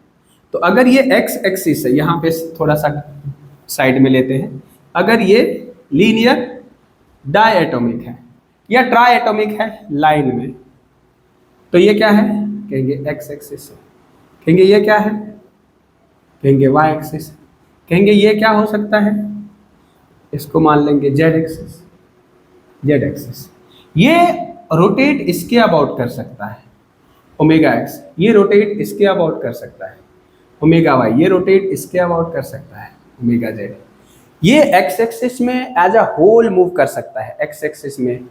तो अगर ये एक्स एक्सिस है, यहाँ पे थोड़ा सा साइड में लेते हैं, अगर ये लीनियर डायएटॉमिक है या ट्राइएटॉमिक है लाइन में, तो ये क्या है? कहेंगे एक्स एक्सिस है। कहेंगे ये क्या है? कहेंगे वाई एक्सिस। कहेंगे ये क्या हो सकता है? इसको मान लेंगे जेड एक्सिस। जेड एक्सिस ये रोटेट इसके अबाउट कर सकता है, ओमेगा एक्स। ये रोटेट इसके अबाउट कर सकता है, ओमेगा वाई। ये रोटेट इसके अबाउट कर सकता है, ओमेगा जेड। ये एक्स एक्सिस में एज अ होल मूव कर सकता है, एक्स एक्सिस में,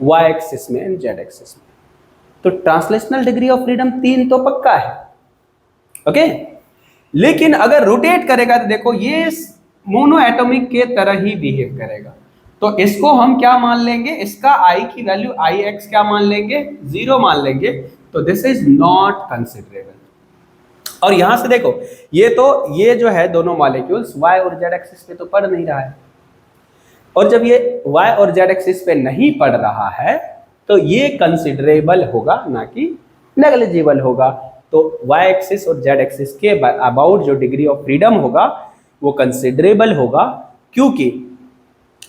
वाई एक्सिस में एंड जेड एक्सिस में। तो ट्रांसलेशनल डिग्री ऑफ फ्रीडम 3 तो पक्का है, ओके। लेकिन अगर रोटेट करेगा तो देखो ये मोनो एटॉमिक के तरह ही बिहेव करेगा। तो इसको हम क्या मान लेंगे? इसका आई की वैल्यू आई एक्स क्या मान लेंगे? 0 मान लेंगे। तो दिस इज नॉट कंसिडरेबल। और यहां से देखो ये जो है दोनों मॉलिक्यूल्स वाई और जेड एक्सिस पे तो पड़ नहीं रहा है, और जब ये वाई और जेड एक्सिस पे नहीं पड़ रहा है तो ये कंसिडरेबल होगा, ना कि नेग्लिजिबल होगा। तो वाई एक्सिस और जेड एक्सिस के अबाउट जो डिग्री ऑफ फ्रीडम होगा वो कंसिडरेबल होगा, क्योंकि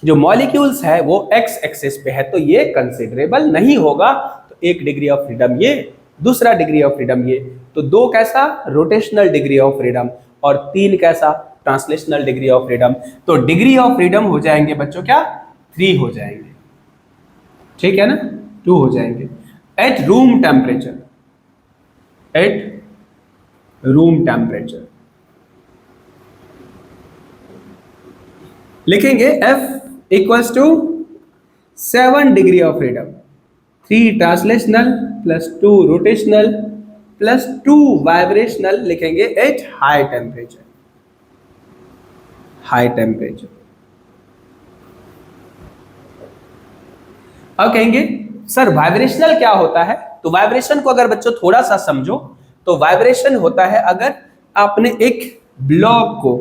जो मॉलिक्यूल्स है वो एक्स एक्सिस पे है, तो ये कंसिडरेबल नहीं होगा। तो एक डिग्री ऑफ फ्रीडम ये, दूसरा डिग्री ऑफ फ्रीडम ये। तो 2 कैसा? रोटेशनल डिग्री ऑफ फ्रीडम, और 3 कैसा? Translational degree of freedom. तो डिग्री ऑफ फ्रीडम हो जाएंगे बच्चों क्या? 3 हो जाएंगे, ठीक है ना? 2 हो जाएंगे at room temperature. At room temperature लिखेंगे F equals to 7 degree of freedom, 3 translational plus 2 rotational plus 2 vibrational लिखेंगे at high temperature. High temperature. अब कहेंगे सर वाइब्रेशनल क्या होता है? तो वाइब्रेशन को अगर बच्चों थोड़ा सा समझो तो वाइब्रेशन होता है अगर आपने एक ब्लॉक को,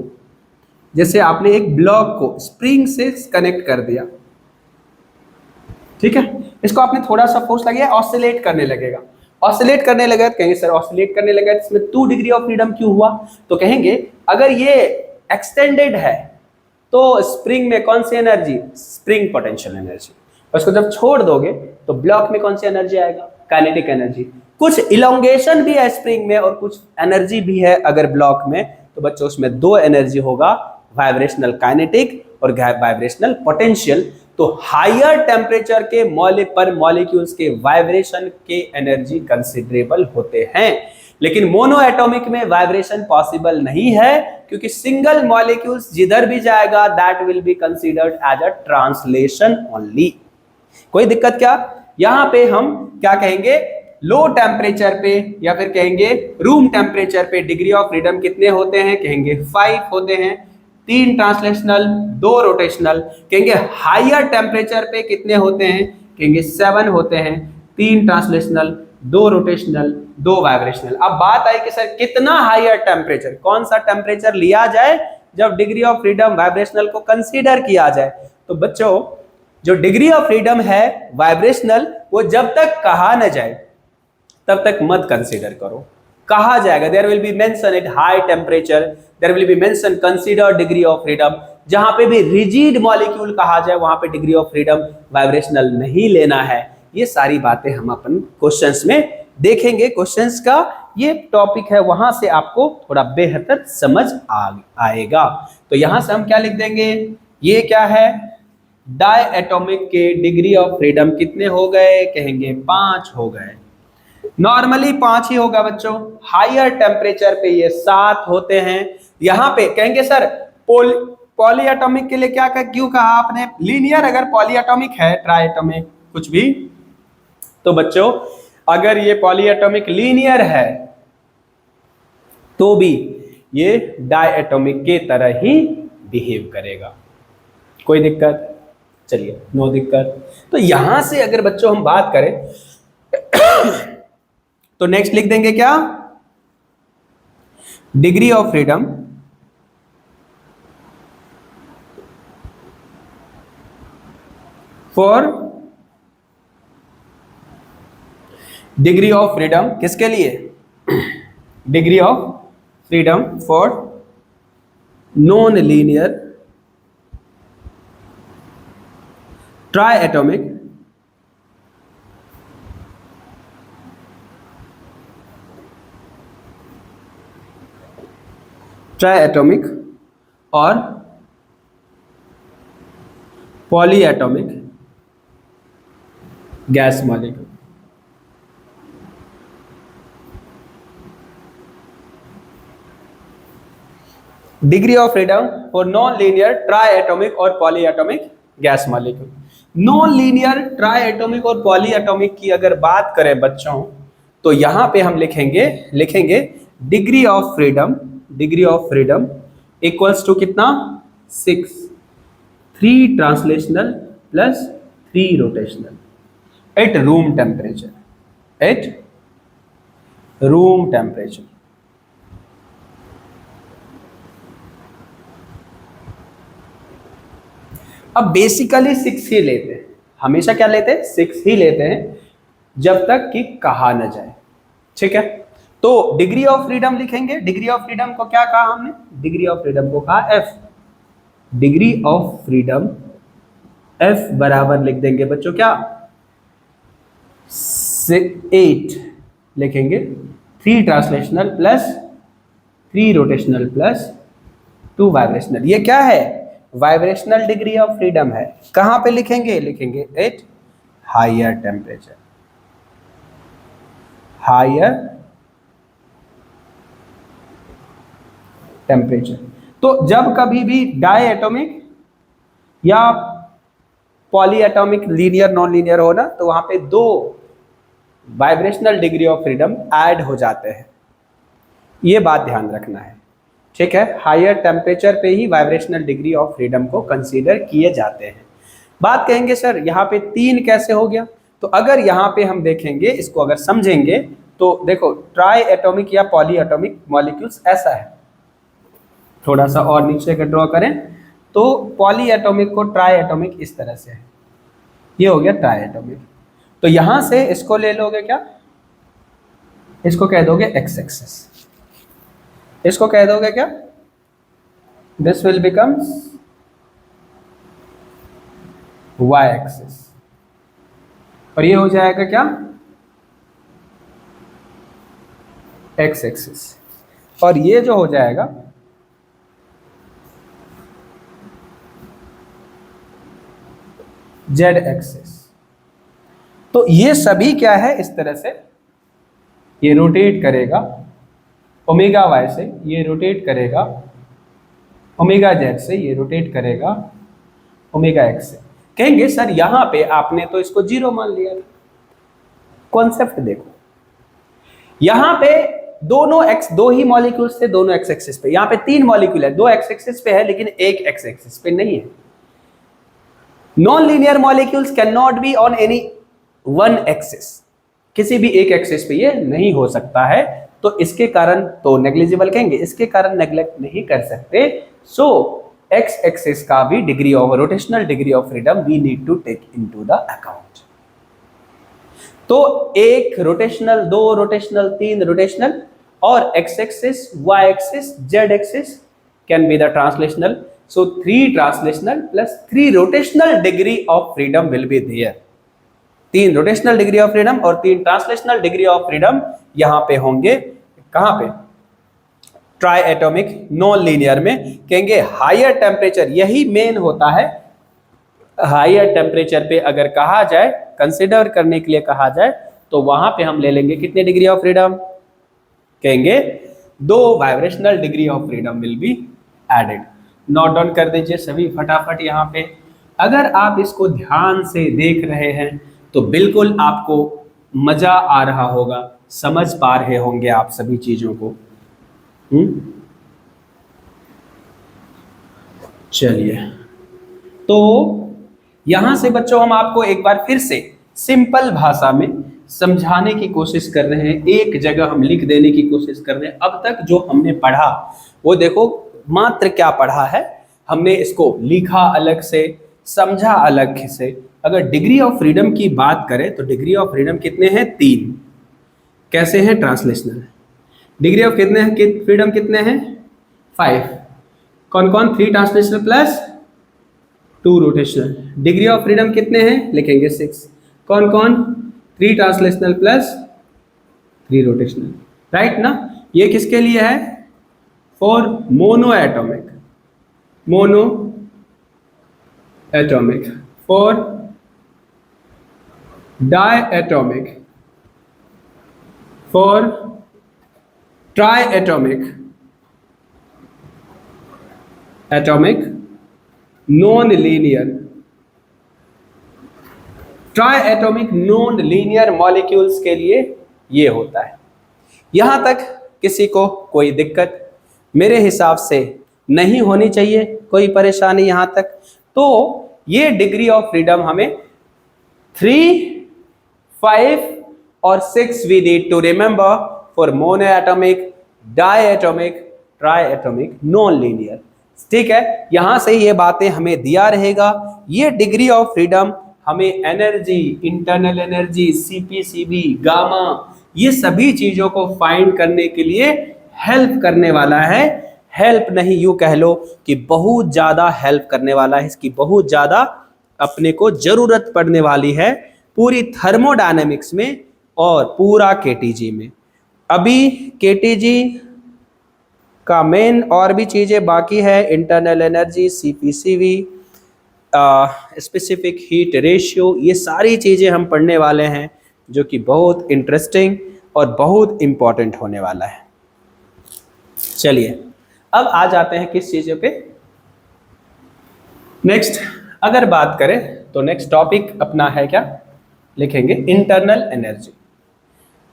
जैसे आपने एक ब्लॉक को स्प्रिंग से कनेक्ट कर दिया, ठीक है, इसको आपने थोड़ा सा फोर्स लगाया, ऑसिलेट करने लगेगा। ऑसिलेट करने लगा तो कहेंगे सर ऑसिलेट करने लगा तो इसमें 2 डिग्री ऑफ फ्रीडम क्यों हुआ? तो कहेंगे अगर ये एक्सटेंडेड है तो स्प्रिंग में कौन सी एनर्जी? Spring potential energy. उसको जब छोड़ दोगे तो ब्लॉक में कौन सी एनर्जी आएगा? Kinetic energy. कुछ इलोंगेशन भी है स्प्रिंग में और कुछ एनर्जी भी है अगर ब्लॉक में, तो बच्चों उसमें 2 एनर्जी होगा, वाइब्रेशनल काइनेटिक और वाइब्रेशनल पोटेंशियल। तो हायर टेम्परेचर के मॉलिक्यूल्स के वाइब्रेशन के एनर्जी कंसिडरेबल होते हैं, लेकिन मोनो एटॉमिक में वाइब्रेशन पॉसिबल नहीं है, क्योंकि सिंगल मॉलिक्यूल्स जिधर भी जाएगा that will be considered as a translation only. कोई दिक्कत क्या? यहां पे हम क्या कहेंगे? लो टेम्परेचर पे या फिर कहेंगे रूम टेम्परेचर पे डिग्री ऑफ फ्रीडम कितने होते हैं? कहेंगे 5 होते हैं, 3 ट्रांसलेशनल 2 रोटेशनल। कहेंगे हायर टेम्परेचर पे कितने होते हैं? कहेंगे 7 होते हैं, 3 ट्रांसलेशनल 2 रोटेशनल 2 वाइब्रेशनल। अब बात आई कि सर कितना हायर टेम्परेचर, कौन सा टेम्परेचर लिया जाए जब डिग्री ऑफ फ्रीडम वाइब्रेशनल को कंसीडर किया जाए? तो बच्चों जो डिग्री ऑफ फ्रीडम है वाइब्रेशनल, वो जब तक कहा न जाए तब तक मत कंसीडर करो। कहा जाएगा there will be mention at high temperature, there will be mention consider degree of freedom. जहां पे भी रिजिड मॉलिक्यूल कहा जाए वहां पे डिग्री ऑफ फ्रीडम वाइब्रेशनल नहीं लेना है। ये सारी बातें हम अपन क्वेश्चंस में देखेंगे। क्वेश्चंस का ये टॉपिक है, वहां से आपको थोड़ा बेहतर समझ आएगा। तो यहां से हम क्या लिख देंगे? ये क्या है? डायएटॉमिक के डिग्री ऑफ फ्रीडम कितने हो गए? कहेंगे 5 हो गए। नॉर्मली 5 ही होगा बच्चों, हायर टेम्परेचर पे ये 7 होते हैं। यहां पे कहेंगे सर पॉलीएटॉमिक के लिए क्या क्यों कहा आपने? लीनियर अगर पॉलीएटॉमिक है, ट्राइएटॉमिक कुछ भी, तो बच्चों अगर ये पॉलीएटॉमिक लीनियर है तो भी ये डायएटॉमिक के तरह ही बिहेव करेगा। कोई दिक्कत? चलिए, नो दिक्कत। तो यहां से अगर बच्चों हम बात करें तो नेक्स्ट लिख देंगे क्या, degree of freedom for, degree of freedom किसके लिए, degree of freedom for non linear triatomic और polyatomic gas molecule. Degree of freedom for non linear triatomic और polyatomic gas molecule. Non linear triatomic और polyatomic की अगर बात करें बच्चों, तो यहां पे हम लिखेंगे degree of freedom equals to कितना, 6, 3 translational plus 3 rotational at room temperature, अब बेसिकली 6 ही लेते हैं, हमेशा क्या लेते हैं, 6 ही लेते हैं जब तक कि कहा न जाए, ठीक है। तो डिग्री ऑफ फ्रीडम लिखेंगे, डिग्री ऑफ फ्रीडम को क्या कहा हमने, डिग्री ऑफ फ्रीडम को कहा F, degree of freedom F बराबर लिख देंगे बच्चों क्या, 8 लिखेंगे, 3 translational plus 3 rotational plus 2 vibrational. ये क्या है, वाइब्रेशनल डिग्री ऑफ फ्रीडम है। कहां पे लिखेंगे एट हायर टेम्परेचर, तो जब कभी भी डायएटॉमिक या पॉलीएटॉमिक लीनियर नॉन लीनियर हो ना, तो वहां पे 2 vibrational degree of freedom add हो जाते हैं, ये बात ध्यान रखना है, ठीक है। हायर टेम्परेचर पे ही वाइब्रेशनल डिग्री ऑफ फ्रीडम को कंसीडर किए जाते हैं। बात कहेंगे सर यहाँ पे 3 कैसे हो गया, तो अगर यहाँ पे हम देखेंगे, इसको अगर समझेंगे तो देखो ट्राई एटॉमिक या पॉली एटॉमिक मॉलिक्यूल्स ऐसा है, थोड़ा सा और नीचे का ड्रॉ करें तो पॉली एटॉमिक को ट्राई एटॉमिक इस तरह से है, ये हो गया ट्राई एटॉमिक। तो यहां से इसको ले लोगे क्या, इसको कह दोगे एक्स एक्सिस, इसको कह दोगे क्या, this will becomes Y axis, और ये हो जाएगा क्या, एक्स एक्सिस, और ये जो हो जाएगा जेड एक्सिस। तो ये सभी क्या है, इस तरह से ये रोटेट करेगा ओमेगा वाई से, ये रोटेट करेगा ओमेगा जेड से, ये रोटेट करेगा ओमेगा एक्स से। कहेंगे सर यहां पे आपने तो इसको 0 मान लिया, कॉन्सेप्ट देखो, यहां पे दो ही मॉलिक्यूल्स थे, दोनों एक्स एक्सिस पे, यहां पे 3 मॉलिक्यूल है, 2 एक्स एक्सिस पे है लेकिन एक एक्स एक्सिस पे नहीं है। Non linear molecules can not be on any one axis, किसी भी एक एक्सिस पे ये नहीं हो सकता है, तो इसके कारण तो नेग्लिजिबल कहेंगे, इसके कारण नेग्लेक्ट नहीं कर सकते। सो एक्स एक्सिस का भी degree of rotational degree of freedom we need to take into the account. तो एक रोटेशनल, 2 रोटेशनल, 3 रोटेशनल, और X axis, Y axis, Z axis can be the translational. So 3 translational plus 3 rotational degree of freedom will be there. 3 rotational degree of freedom और 3 translational degree of freedom यहाँ पे होंगे, कहाँ पे, try atomic non linear में। कहेंगे higher temperature, यही main होता है, हायर टेम्परेचर पे अगर कहा जाए, कंसिडर करने के लिए कहा जाए, तो वहां पे हम ले लेंगे कितने डिग्री ऑफ फ्रीडम, कहेंगे 2 vibrational degree of freedom will be added. Note down कर दीजिए सभी फटाफट यहाँ पे। अगर आप इसको ध्यान से देख रहे हैं तो बिल्कुल आपको मजा आ रहा होगा, समझ पा रहे होंगे आप सभी चीजों को। चलिए, तो यहां से बच्चों हम आपको एक बार फिर से सिंपल भाषा में समझाने की कोशिश कर रहे हैं, एक जगह हम लिख देने की कोशिश कर रहे हैं। अब तक जो हमने पढ़ा वो देखो मात्र क्या पढ़ा है, हमने इसको लिखा अलग से, समझा अलग से। अगर डिग्री ऑफ फ्रीडम की बात करें तो डिग्री ऑफ फ्रीडम कितने हैं? 3। कैसे हैं? ट्रांसलेशनल। डिग्री ऑफ कितने हैं? फ्रीडम कितने हैं? 5। कौन कौन? 3 translational plus 2 rotational. Degree of freedom कितने हैं? लिखेंगे 6। कौन कौन? 3 ट्रांसलेशनल प्लस 3 रोटेशनल। राइट ना? ये किसके लिए है? For mono atomic. Mono atomic. For die atomic. For tri atomic. Atomic non linear. Tri atomic non linear molecules के लिए ये होता है। यहां तक किसी को कोई दिक्कत मेरे हिसाब से नहीं होनी चाहिए, कोई परेशानी यहां तक। तो ये डिग्री ऑफ फ्रीडम हमें 3, 5 और 6 we need to remember for mono atomic, di atomic, tri atomic, non linear. ठीक है, यहां से ये बातें हमें दिया रहेगा। ये डिग्री ऑफ फ्रीडम हमें energy, internal energy, CPCB, gamma, ये सभी चीजों को फाइंड करने के लिए हेल्प करने वाला है। हेल्प नहीं, यूं कह लो कि बहुत ज्यादा हेल्प करने वाला है। इसकी बहुत ज्यादा अपने को जरूरत पड़ने वाली है पूरी थर्मोडायनेमिक्स में और पूरा केटीजी में। अभी केटीजी का मेन और भी चीजें बाकी है, internal energy, CP CV, specific heat ratio, ये सारी चीजें हम पढ़ने वाले हैं जो कि बहुत इंटरेस्टिंग और बहुत इंपॉर्टेंट होने वाला है। चलिए अब आ जाते हैं किस चीज़ों पे? नेक्स्ट अगर बात करें तो नेक्स्ट टॉपिक अपना है क्या? लिखेंगे internal energy.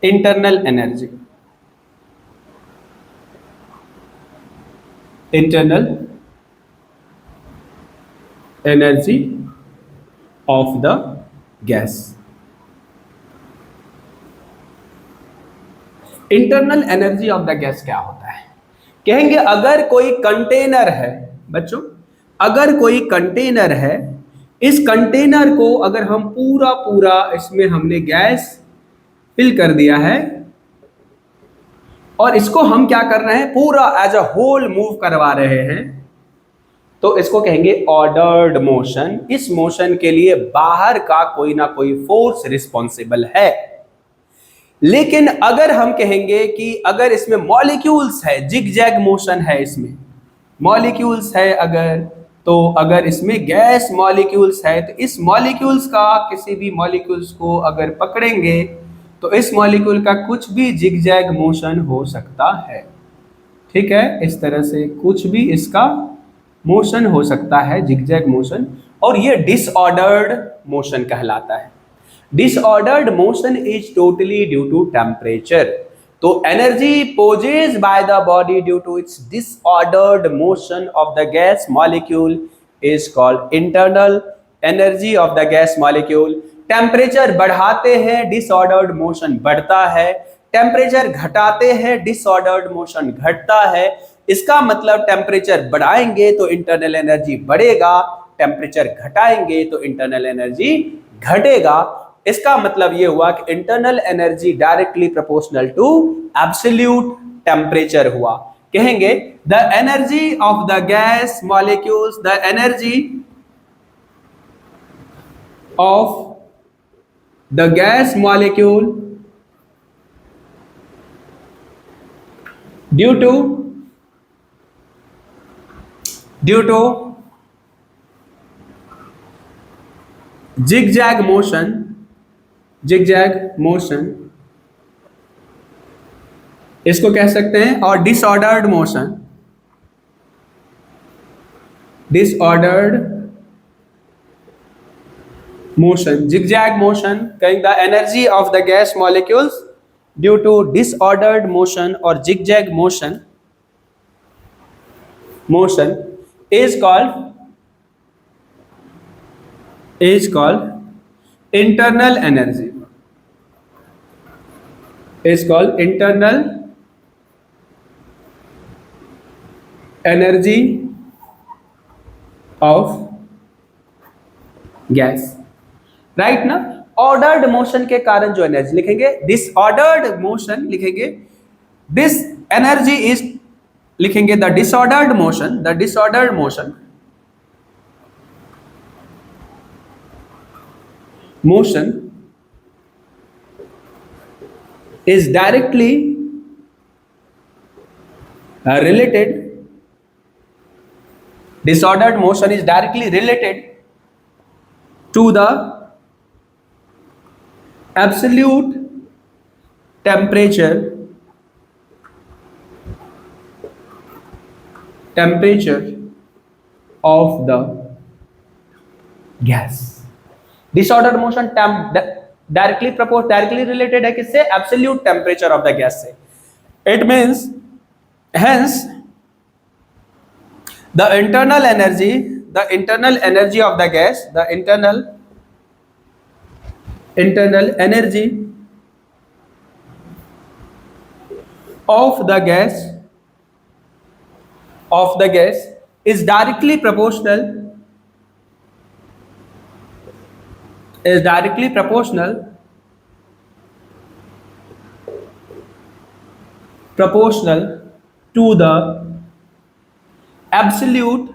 Internal energy, internal energy of the gas. Internal energy of the gas क्या होता है? कहेंगे अगर कोई कंटेनर है बच्चों, अगर कोई कंटेनर है, इस कंटेनर को अगर हम पूरा पूरा इसमें हमने गैस फिल कर दिया है और इसको हम क्या कर रहे हैं? पूरा एज अ होल मूव करवा रहे हैं, तो इसको कहेंगे ऑर्डर्ड मोशन। इस मोशन के लिए बाहर का कोई ना कोई फोर्स रिस्पॉन्सिबल है। लेकिन अगर हम कहेंगे कि अगर इसमें मॉलिक्यूल्स है, जिग-जैग मोशन है, इसमें मॉलिक्यूल्स है अगर, तो अगर इसमें गैस मॉलिक्यूल्स है तो इस मॉलिक्यूल्स का, किसी भी मॉलिक्यूल्स को अगर पकड़ेंगे तो इस मॉलिक्यूल का कुछ भी जिग-जैग मोशन हो सकता है। ठीक है, इस तरह से कुछ भी इसका मोशन हो सकता है, जिग-जैग मोशन, और ये डिसऑर्डर्ड मोशन कहलाता है। Disordered motion is totally due to temperature. तो energy possessed by the body due to its disordered motion of the gas molecule is called internal energy of the gas molecule. Temperature बढ़ाते हैं, disordered motion बढ़ता है। Temperature घटाते हैं, disordered motion घटता है। इसका मतलब टेम्परेचर बढ़ाएंगे तो इंटरनल एनर्जी बढ़ेगा, टेम्परेचर घटाएंगे तो इंटरनल एनर्जी घटेगा। इसका मतलब यह हुआ कि internal energy directly proportional to absolute temperature हुआ। कहेंगे the energy of the gas molecules, the energy of the gas molecule due to zigzag motion, zigzag motion इसको कह सकते हैं, और disordered motion, disordered motion, zigzag motion, कहेंगे the energy of the gas molecules due to disordered motion और zigzag motion is called internal energy. is called internal energy of gas, right ना। Ordered motion के कारण जो energy लिखेंगे, disordered motion लिखेंगे, this energy is, लिखेंगे the disordered motion, the disordered motion, motion is directly related, disordered motion is directly related to the absolute temperature of the gas. Disordered motion directly related है किससे? Absolute temperature of the gas से. It means hence the internal energy of the gas, the internal energy of the gas is directly proportional to the absolute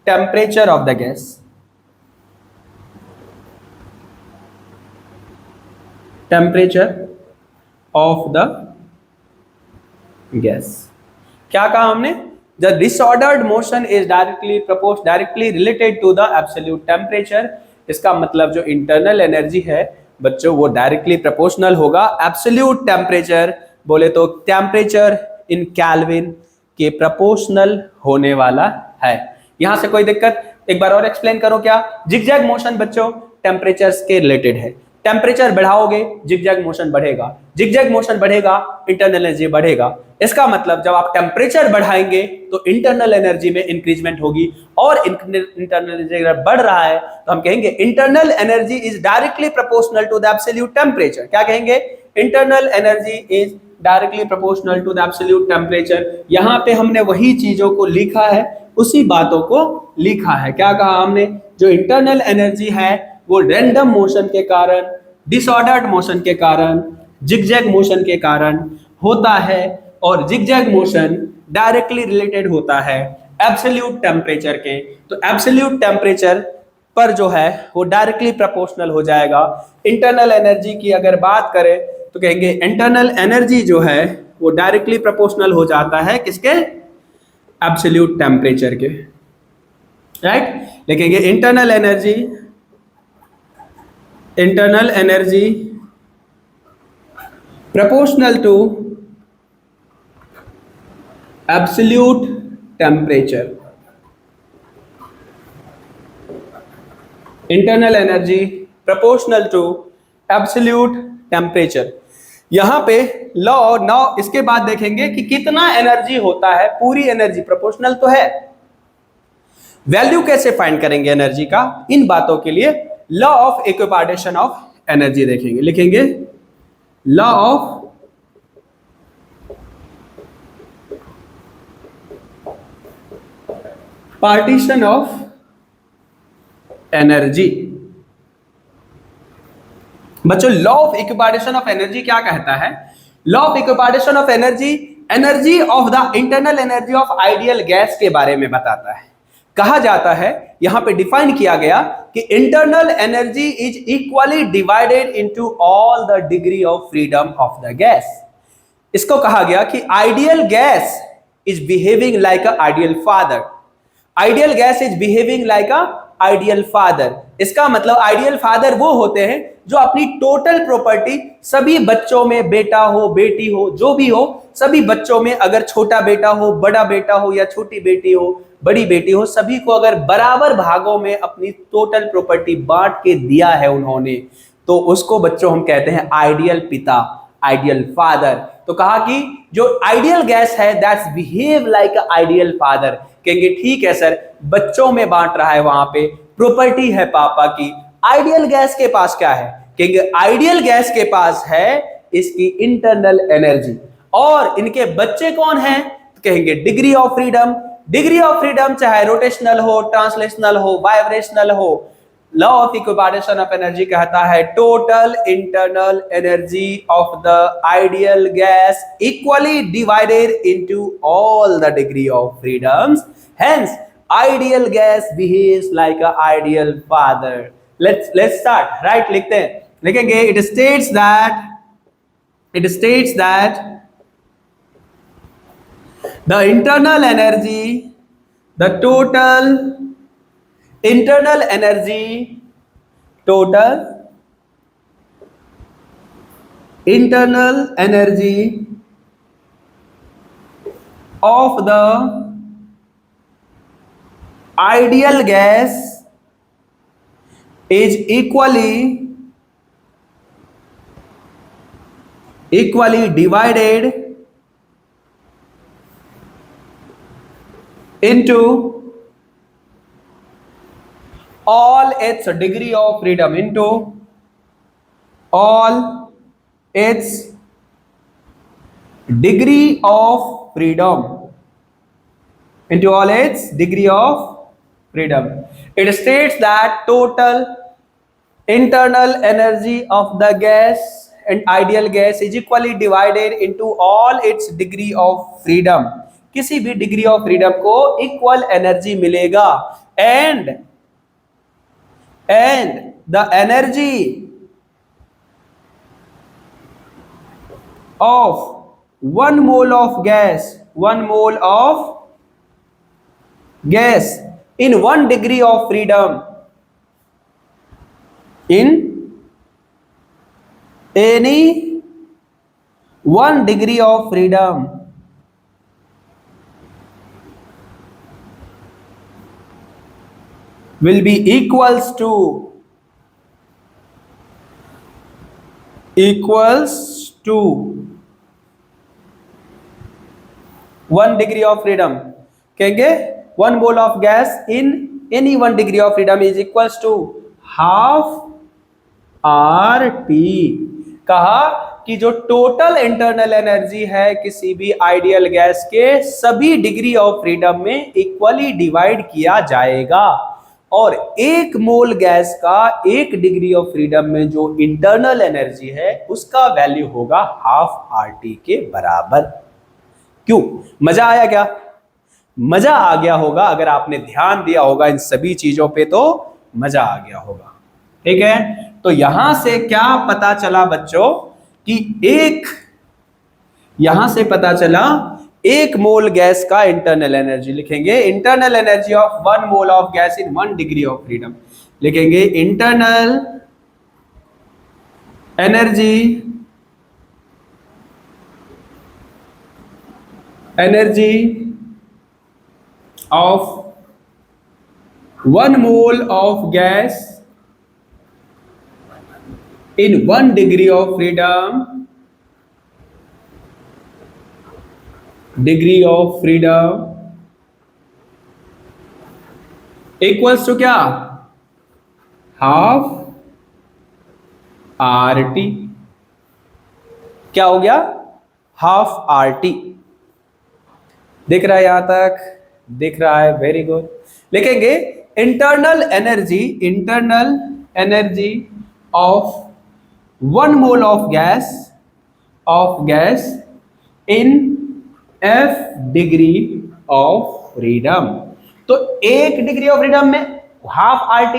temperature of the gas. Temperature of the gas. क्या कहा हमने? The disordered motion is directly related to the absolute temperature. इसका मतलब जो internal energy है बच्चों वो directly proportional होगा एब्सोल्यूट टेम्परेचर, बोले तो टेम्परेचर इन केल्विन के प्रोपोर्शनल होने वाला है. यहां से कोई दिक्कत? एक बार और एक्सप्लेन करो. क्या जिगजैग मोशन बच्चों टेम्परेचर के रिलेटेड है. टेम्परेचर बढ़ाओगे जिगजैग मोशन बढ़ेगा, जिगजैग मोशन बढ़ेगा इंटरनल एनर्जी बढ़ेगा. इसका मतलब जब आप टेम्परेचर बढ़ाएंगे तो इंटरनल एनर्जी में इंक्रीजमेंट होगी, और इंटरनल एनर्जी अगर बढ़ रहा है तो हम कहेंगे internal energy is directly proportional to the absolute temperature. क्या कहेंगे? Internal energy is directly proportional to the absolute temperature. यहां पे हमने वही चीजों को लिखा है, उसी बातों को लिखा है. क्या कहा हमने? जो इंटरनल एनर्जी है वो रैंडम मोशन के कारण, डिसऑर्डर्ड मोशन के कारण, जिगजैग मोशन के कारण होता है, और जिगजैग मोशन डायरेक्टली रिलेटेड होता है एब्सोल्यूट टेम्परेचर के. तो एब्सोल्यूट टेम्परेचर पर जो है वो डायरेक्टली प्रोपोर्शनल हो जाएगा. इंटरनल एनर्जी की अगर बात करें तो कहेंगे इंटरनल एनर्जी जो है वो डायरेक्टली प्रोपोर्शनल हो जाता है किसके? एब्सोल्यूट टेम्परेचर के, राइट. लिखेंगे internal energy proportional to absolute temperature. Internal energy proportional to absolute temperature. यहां पे लॉ नाउ इसके बाद देखेंगे कि कितना एनर्जी होता है. पूरी एनर्जी प्रोपोर्शनल तो है, वैल्यू कैसे फाइंड करेंगे एनर्जी का? इन बातों के लिए law of equipartition of energy देखेंगे. लिखेंगे law of partition of energy. बच्चों law of equipartition of energy क्या कहता है? Law of equipartition of energy of the internal energy of ideal gas के बारे में बताता है. कहा जाता है, यहां पे डिफाइन किया गया कि internal energy is equally divided into all the degree of freedom of the gas. इसको कहा गया कि ideal gas is behaving like a ideal father. Ideal gas is behaving like a ideal father. इसका मतलब ideal father वो होते हैं जो अपनी टोटल प्रॉपर्टी सभी बच्चों में, बेटा हो बेटी हो जो भी हो, सभी बच्चों में अगर छोटा बेटा हो, बड़ा बेटा हो, या छोटी बेटी हो, बड़ी बेटी हो, सभी को अगर बराबर भागों में अपनी टोटल प्रॉपर्टी बांट के दिया है उन्होंने, तो उसको बच्चों हम कहते हैं आइडियल पिता, आइडियल फादर. तो कहा कि जो आइडियल गैस है that's behave like a ideal father. कहेंगे ठीक है सर, बच्चों में बांट रहा है, वहां पे प्रॉपर्टी है पापा की. आइडियल गैस के पास क्या है? क्योंकि आइडियल गैस के पास है इसकी इंटरनल एनर्जी। और इनके बच्चे कौन हैं? तो कहेंगे degree of freedom. Degree of freedom चाहे रोटेशनल हो, ट्रांसलेशनल हो, वाइब्रेशनल हो, law of equipartition of energy कहता है total internal energy of the ideal gas equally divided into all the degree of freedoms, hence ideal gas behaves like a ideal father. Let's start. Right लिखते हैं, लिखेंगे it states that the internal energy, the total internal energy, total internal energy of the ideal gas is equally divided into all its degree of freedom, into all its degree of freedom, into all its degree of freedom. It states that total internal energy of the gas and ideal gas is equally divided into all its degree of freedom. किसी भी degree of freedom को equal energy मिलेगा and the energy of 1 mole of gas, 1 mole of gas in 1 degree of freedom, in any 1 degree of freedom, will be equals to 1 degree of freedom। कहेंगे 1 mole of gas in any 1 degree of freedom is equals to half RT। कहा कि जो total internal energy है किसी भी ideal gas के सभी degree of freedom में इक्वली डिवाइड किया जाएगा, और 1 मोल गैस का 1 डिग्री ऑफ फ्रीडम में जो इंटरनल एनर्जी है उसका वैल्यू होगा हाफ RT के बराबर। क्यों? मजा आया क्या? मजा आ गया होगा अगर आपने ध्यान दिया होगा इन सभी चीजों पे, तो मजा आ गया होगा। ठीक है, तो यहां से क्या पता चला बच्चों कि यहां से पता चला 1 मोल गैस का इंटरनल एनर्जी। लिखेंगे internal energy of 1 mole of gas in 1 degree of freedom. लिखेंगे internal energy of 1 mole of gas in 1 degree of freedom, equals to क्या? Half RT। क्या हो गया? Half RT। दिख रहा है यहां तक? दिख रहा है, वेरी गुड। लिखेंगे internal energy of 1 mole of gas in F degree of freedom। तो 1 डिग्री ऑफ फ्रीडम में हाफ RT,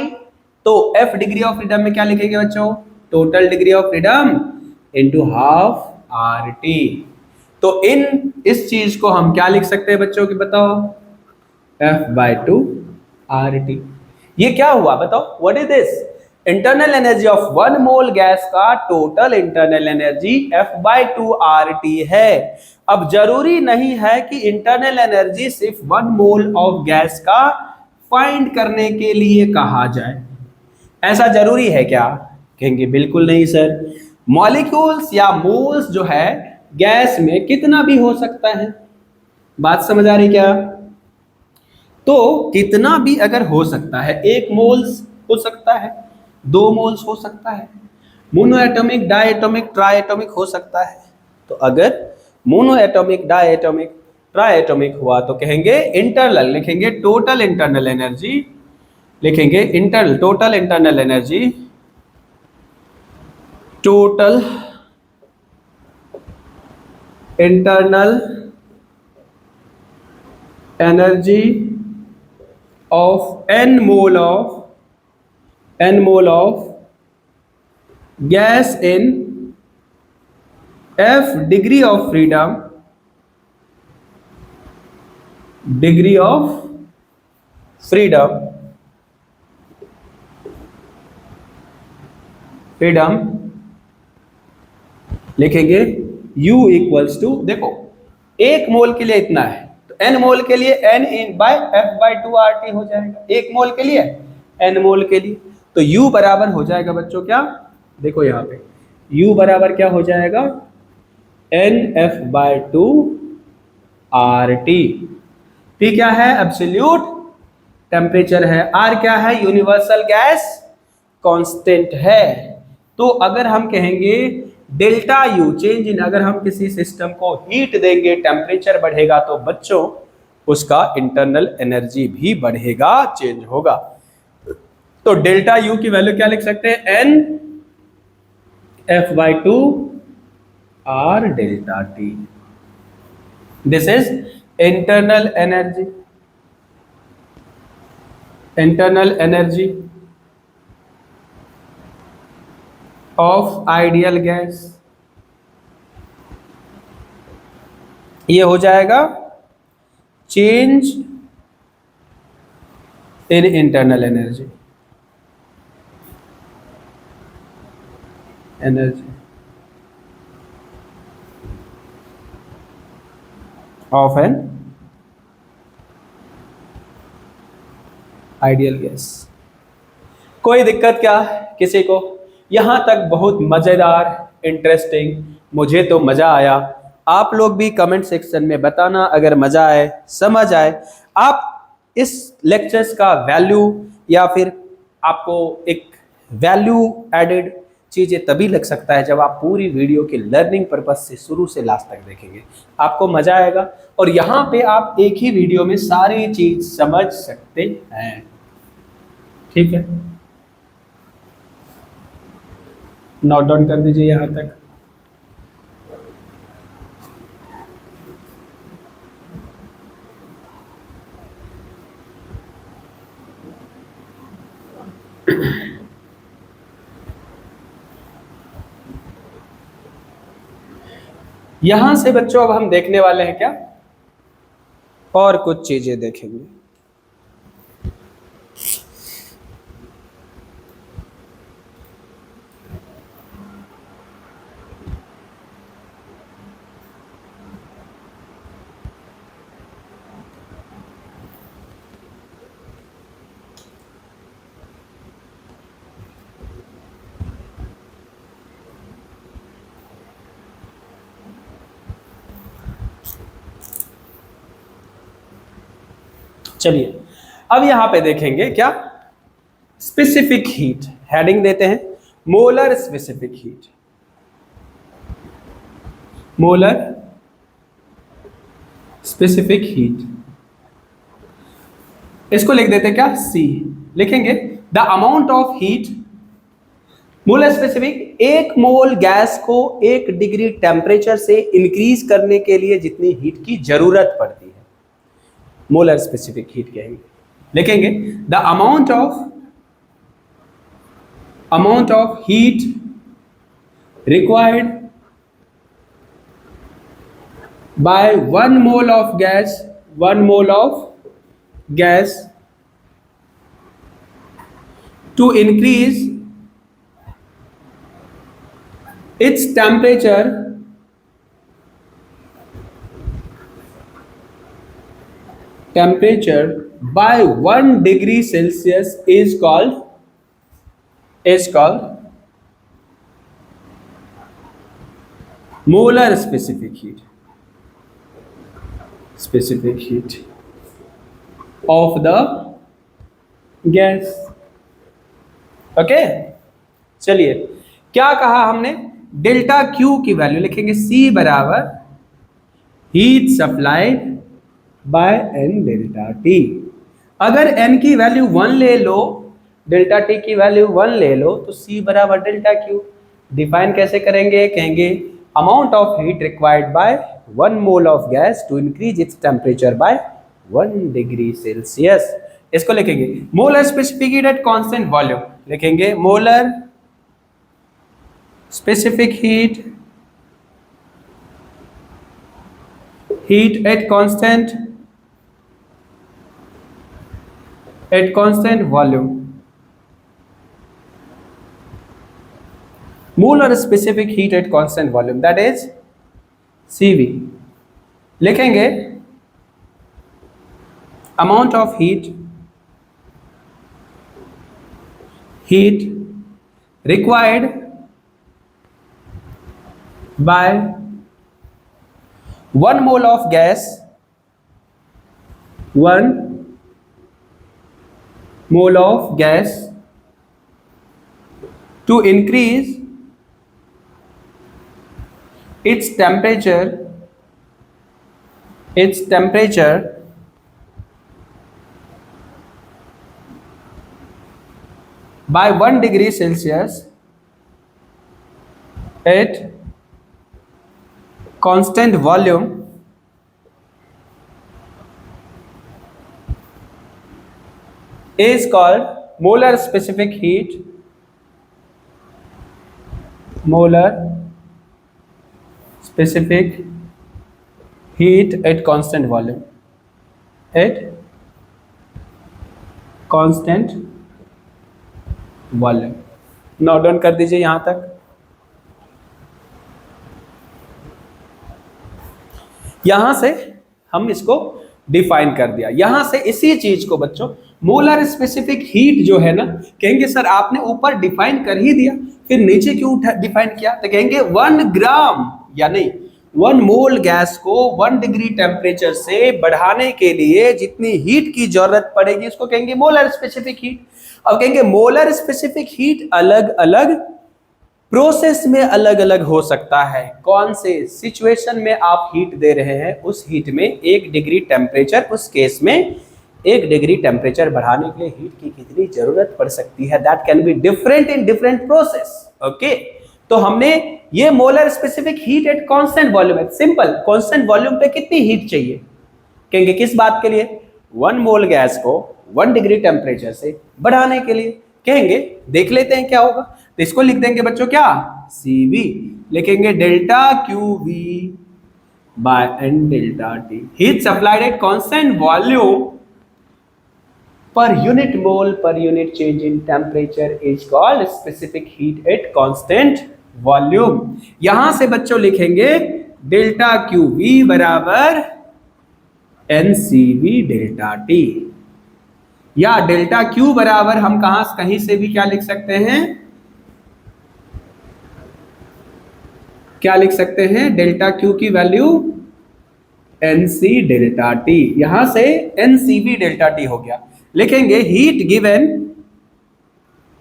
तो F डिग्री ऑफ फ्रीडम में क्या लिखेंगे बच्चों? Total degree of freedom into half RT। तो इस चीज को हम क्या लिख सकते हैं बच्चों की बताओ? F/2 RT। ये क्या हुआ बताओ? What is this? Internal energy of 1 mole gas का total internal energy F/2 RT है। अब जरूरी नहीं है कि इंटरनल एनर्जी सिर्फ 1 मोल ऑफ गैस का फाइंड करने के लिए कहा जाए। ऐसा जरूरी है क्या? कहेंगे बिल्कुल नहीं सर। मॉलिक्यूल्स या मोल्स जो है गैस में कितना भी हो सकता है। बात समझ आ रही क्या? तो कितना भी अगर हो सकता है, 1 मोल्स हो सकता है, 2 मोल्स हो सकता है, मोनोएटॉमिक, डायएटॉमिक, ट्राइएटॉमिक हो सकता है। तो अगर मोनोएटॉमिक, डायएटॉमिक, ट्राइएटॉमिक हुआ तो कहेंगे इंटरनल, लिखेंगे टोटल इंटरनल एनर्जी, लिखेंगे internal total internal energy, total internal energy of n mole of gas in f degree of freedom, degree of freedom, freedom लिखेंगे U इक्वल्स टू, देखो एक मोल के लिए इतना है तो n मोल के लिए n इन बाय f बाय 2 RT हो जाएगा, एक मोल के लिए n मोल के लिए। तो U बराबर हो जाएगा बच्चों क्या, देखो यहाँ पे U बराबर क्या हो जाएगा, NF बाय 2 RT। T क्या है, एब्सोल्यूट टेम्परेचर है, R क्या है, यूनिवर्सल गैस कांस्टेंट है। तो अगर हम कहेंगे डेल्टा यू चेंज इन, अगर हम किसी सिस्टम को हीट देंगे, टेम्परेचर बढ़ेगा तो बच्चों उसका इंटरनल एनर्जी भी बढ़ेगा, चेंज होगा। तो डेल्टा यू की वैल्यू क्या लिख सकते हैं, N F by 2 R delta T. This is internal energy, internal energy of ideal gas. ये हो जाएगा change in internal energy, energy of an ideal gas. कोई दिक्कत क्या किसी को, यहां तक बहुत मजेदार, इंटरेस्टिंग, मुझे तो मजा आया। आप लोग भी कमेंट सेक्शन में बताना अगर मजा आए, समझ आए। आप इस लेक्चर्स का वैल्यू या फिर आपको एक वैल्यू एडेड चीजें तभी लग सकता है जब आप पूरी वीडियो के लर्निंग पर्पस से शुरू से लास्ट तक देखेंगे, आपको मजा आएगा। और यहाँ पे आप एक ही वीडियो में सारी चीज समझ सकते हैं, ठीक है। नोट डाउन कर दीजिए यहां तक। यहां से बच्चों अब हम देखने वाले हैं क्या, और कुछ चीजें देखेंगे। चलिए अब यहां पे देखेंगे क्या, स्पेसिफिक हीट, हेडिंग देते हैं molar specific heat, molar specific heat, इसको लिख देते हैं क्या, सी। लिखेंगे the amount of heat, molar specific, एक मोल गैस को 1 डिग्री टेम्परेचर से इंक्रीज करने के लिए जितनी हीट की जरूरत पड़ती है, मोलर स्पेसिफिक हीट कहेंगे। लिखेंगे the amount of heat required by 1 mole of gas, 1 mole of gas to increase its temperature by 1 degree Celsius is called molar specific heat of the gas। Okay, चलिए क्या कहा हमने, delta Q की value लिखेंगे C बराबर heat supplied by N delta T. अगर n की value 1 ले लो, डेल्टा टी की वैल्यू 1 ले लो, तो C बराबर डेल्टा क्यू। डिफाइन कैसे करेंगे, कहेंगे amount of heat required by 1 mole of gas to increase its temperature by 1 degree Celsius. इसको लिखेंगे molar specific heat at constant volume, लिखेंगे molar specific heat at constant volume, molar specific heat at constant volume, that is CV। लिखेंगे amount of heat required by 1 mole of gas, 1 mole of gas to increase its temperature by 1 degree Celsius at constant volume is called molar specific heat at constant volume, at constant volume। Note down कर दीजिए यहां तक। यहां से हम इसको define कर दिया। यहां से इसी चीज को बच्चों मोलर स्पेसिफिक हीट जो है ना, कहेंगे सर आपने ऊपर डिफाइन कर ही दिया, फिर नीचे क्यों डिफाइन किया, तो कहेंगे 1 ग्राम यानी 1 मोल गैस को 1 डिग्री टेम्परेचर से बढ़ाने के लिए जितनी हीट की जरूरत पड़ेगी उसको कहेंगे मोलर स्पेसिफिक हीट। अब कहेंगे मोलर स्पेसिफिक हीट अलग अलग प्रोसेस में अलग अलग हो सकता है। कौन से सिचुएशन में आप हीट दे रहे हैं, उस हीट में 1 डिग्री टेम्परेचर, उस केस में 1 डिग्री टेम्परेचर बढ़ाने के लिए हीट की कितनी जरूरत पड़ सकती है, that can be different in different process. Okay, तो हमने ये molar specific heat at constant volume है, सिंपल कांस्टेंट वॉल्यूम पे कितनी हीट चाहिए, कहेंगे किस बात के लिए, 1 मोल गैस को 1 डिग्री टेम्परेचर से बढ़ाने के लिए। कहेंगे देख लेते हैं क्या होगा, तो इसको लिख देंगे बच्चों क्या, CV, लिखेंगे delta QV by N delta T, heat supplied at constant volume पर यूनिट मोल पर unit change in temperature is called specific heat at constant volume. यहां से बच्चों लिखेंगे डेल्टा QV बराबर NCV डेल्टा T, या डेल्टा Q बराबर हम कहीं से भी क्या लिख सकते हैं, क्या लिख सकते हैं, डेल्टा Q की वैल्यू NC डेल्टा T, यहां से NCV डेल्टा T हो गया। लिखेंगे हीट गिवन,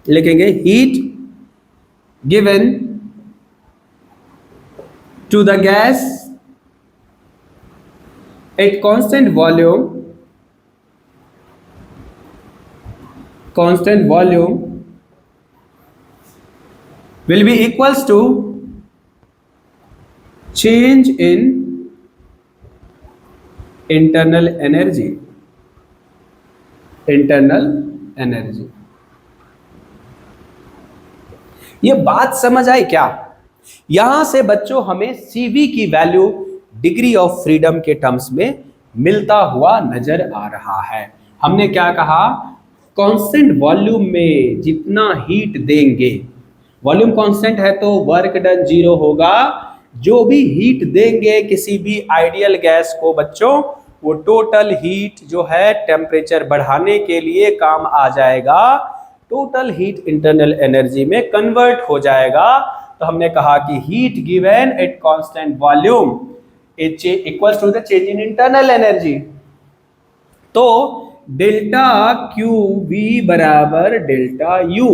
लिखेंगे heat given to the gas at constant volume will be equals to change in internal energy, ये बात समझ आई क्या। यहां से बच्चों हमें CV की वैल्यू डिग्री ऑफ फ्रीडम के टर्म्स में मिलता हुआ नजर आ रहा है। हमने क्या कहा, कांस्टेंट वॉल्यूम में जितना हीट देंगे, वॉल्यूम कांस्टेंट है तो वर्क डन 0 होगा, जो भी हीट देंगे किसी भी आइडियल गैस को बच्चों, वो टोटल हीट जो है टेम्परेचर बढ़ाने के लिए काम आ जाएगा, टोटल हीट इंटरनल एनर्जी में कन्वर्ट हो जाएगा। तो हमने कहा कि heat given at constant volume is equals to the change in internal energy. तो डेल्टा QV बराबर डेल्टा U,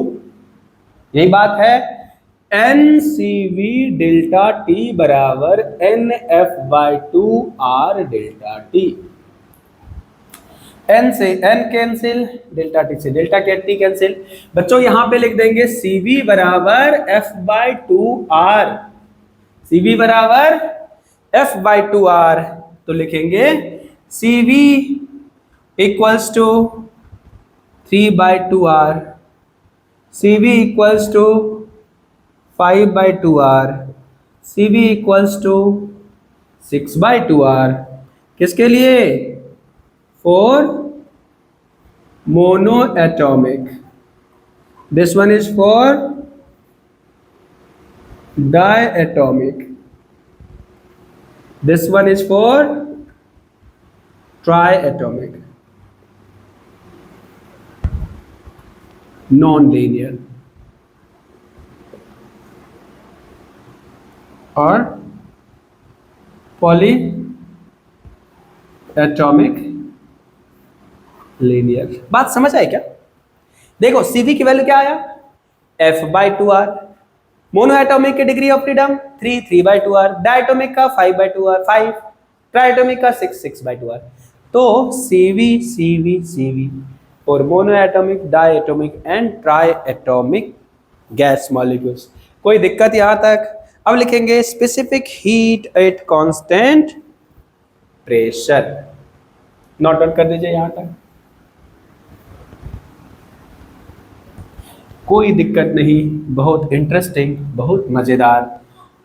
यही बात है। N C V delta T बराबर N F by two R delta T. N से एन कैंसिल, डेल्टा टी से delta T cancel. बच्चों यहां पे लिख देंगे सी वी बराबर F by two R, C V बराबर एफ बाई टू आर। तो लिखेंगे C V equals to 3/2r, CV equals to 5/2r, CV equals to 6/2r। किसके लिए? For monoatomic, this one is for diatomic, this one is for triatomic, non-linear और polyatomic linear. बात समझ आए क्या? देखो CV की वैल्यू क्या आया? F/2r, मोनोएटॉमिक की degree of freedom 3/2r, diatomic का 5/2r 5, ट्राइटोमिक का 6/2r। तो CV और monoatomic, diatomic and triatomic gas molecules. कोई दिक्कत यहां तक? अब लिखेंगे specific heat at constant pressure. Note down कर दीजिए यहां तक, कोई दिक्कत नहीं, बहुत इंटरेस्टिंग, बहुत मजेदार।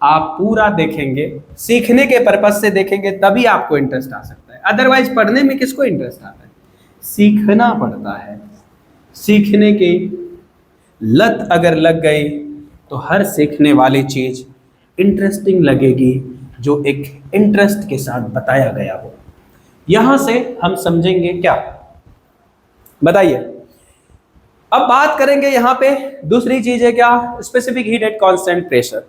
आप पूरा देखेंगे, सीखने के पर्पज से देखेंगे तभी आपको इंटरेस्ट आ सकता है, अदरवाइज पढ़ने में किसको इंटरेस्ट आता है? सीखना पड़ता है। सीखने की लत अगर लग गई तो हर सीखने वाली चीज इंटरेस्टिंग लगेगी, जो एक इंटरेस्ट के साथ बताया गया हो। यहां से हम समझेंगे क्या, बताइए। अब बात करेंगे यहां पे दूसरी चीज है क्या? Specific heat at constant pressure.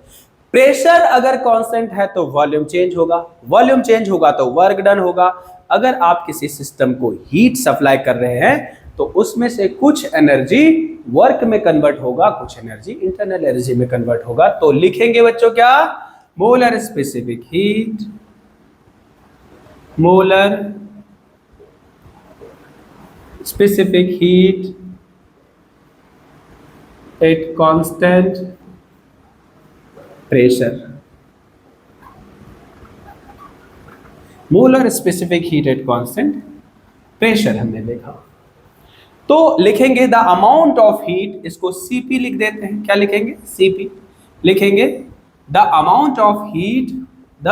Pressure अगर कांस्टेंट है तो वॉल्यूम चेंज होगा, वॉल्यूम चेंज होगा तो वर्क डन होगा। अगर आप किसी सिस्टम को हीट सप्लाई कर रहे हैं तो उसमें से कुछ एनर्जी वर्क में कन्वर्ट होगा, कुछ एनर्जी इंटरनल एनर्जी में कन्वर्ट होगा। तो लिखेंगे बच्चों क्या? Molar specific heat, molar specific heat at constant pressure, molar specific heat at constant pressure हमने देखा। तो लिखेंगे द अमाउंट ऑफ हीट, इसको Cp लिख देते हैं। क्या लिखेंगे? Cp लिखेंगे the amount of heat, the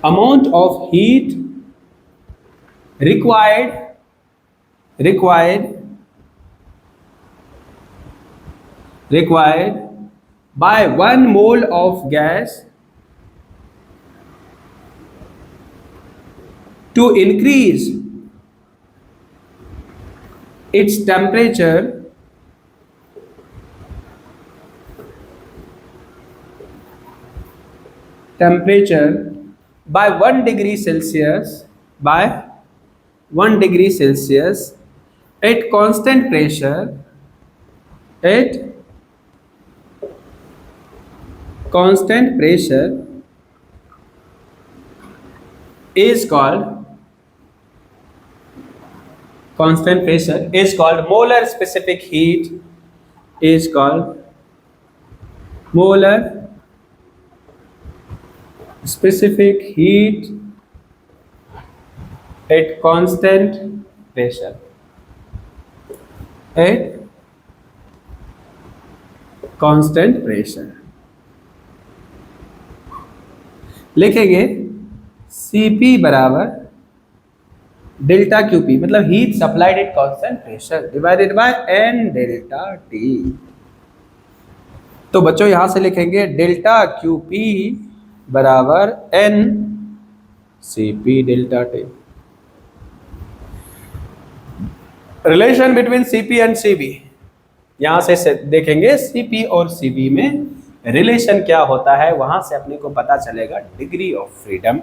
amount of heat required by 1 mole of gas to increase its temperature by 1 degree Celsius, by 1 degree Celsius at constant pressure, at constant pressure is called, constant pressure is called molar specific heat, is called molar specific heat at constant pressure, at constant pressure। लिखेंगे Cp बराबर delta QP, मतलब heat supplied at constant pressure divided by N delta T। तो बच्चों यहां से लिखेंगे delta QP बराबर N Cp delta T। Relation between Cp and Cv, यहां से देखेंगे Cp और Cv में रिलेशन क्या होता है, वहां से अपने को पता चलेगा डिग्री ऑफ फ्रीडम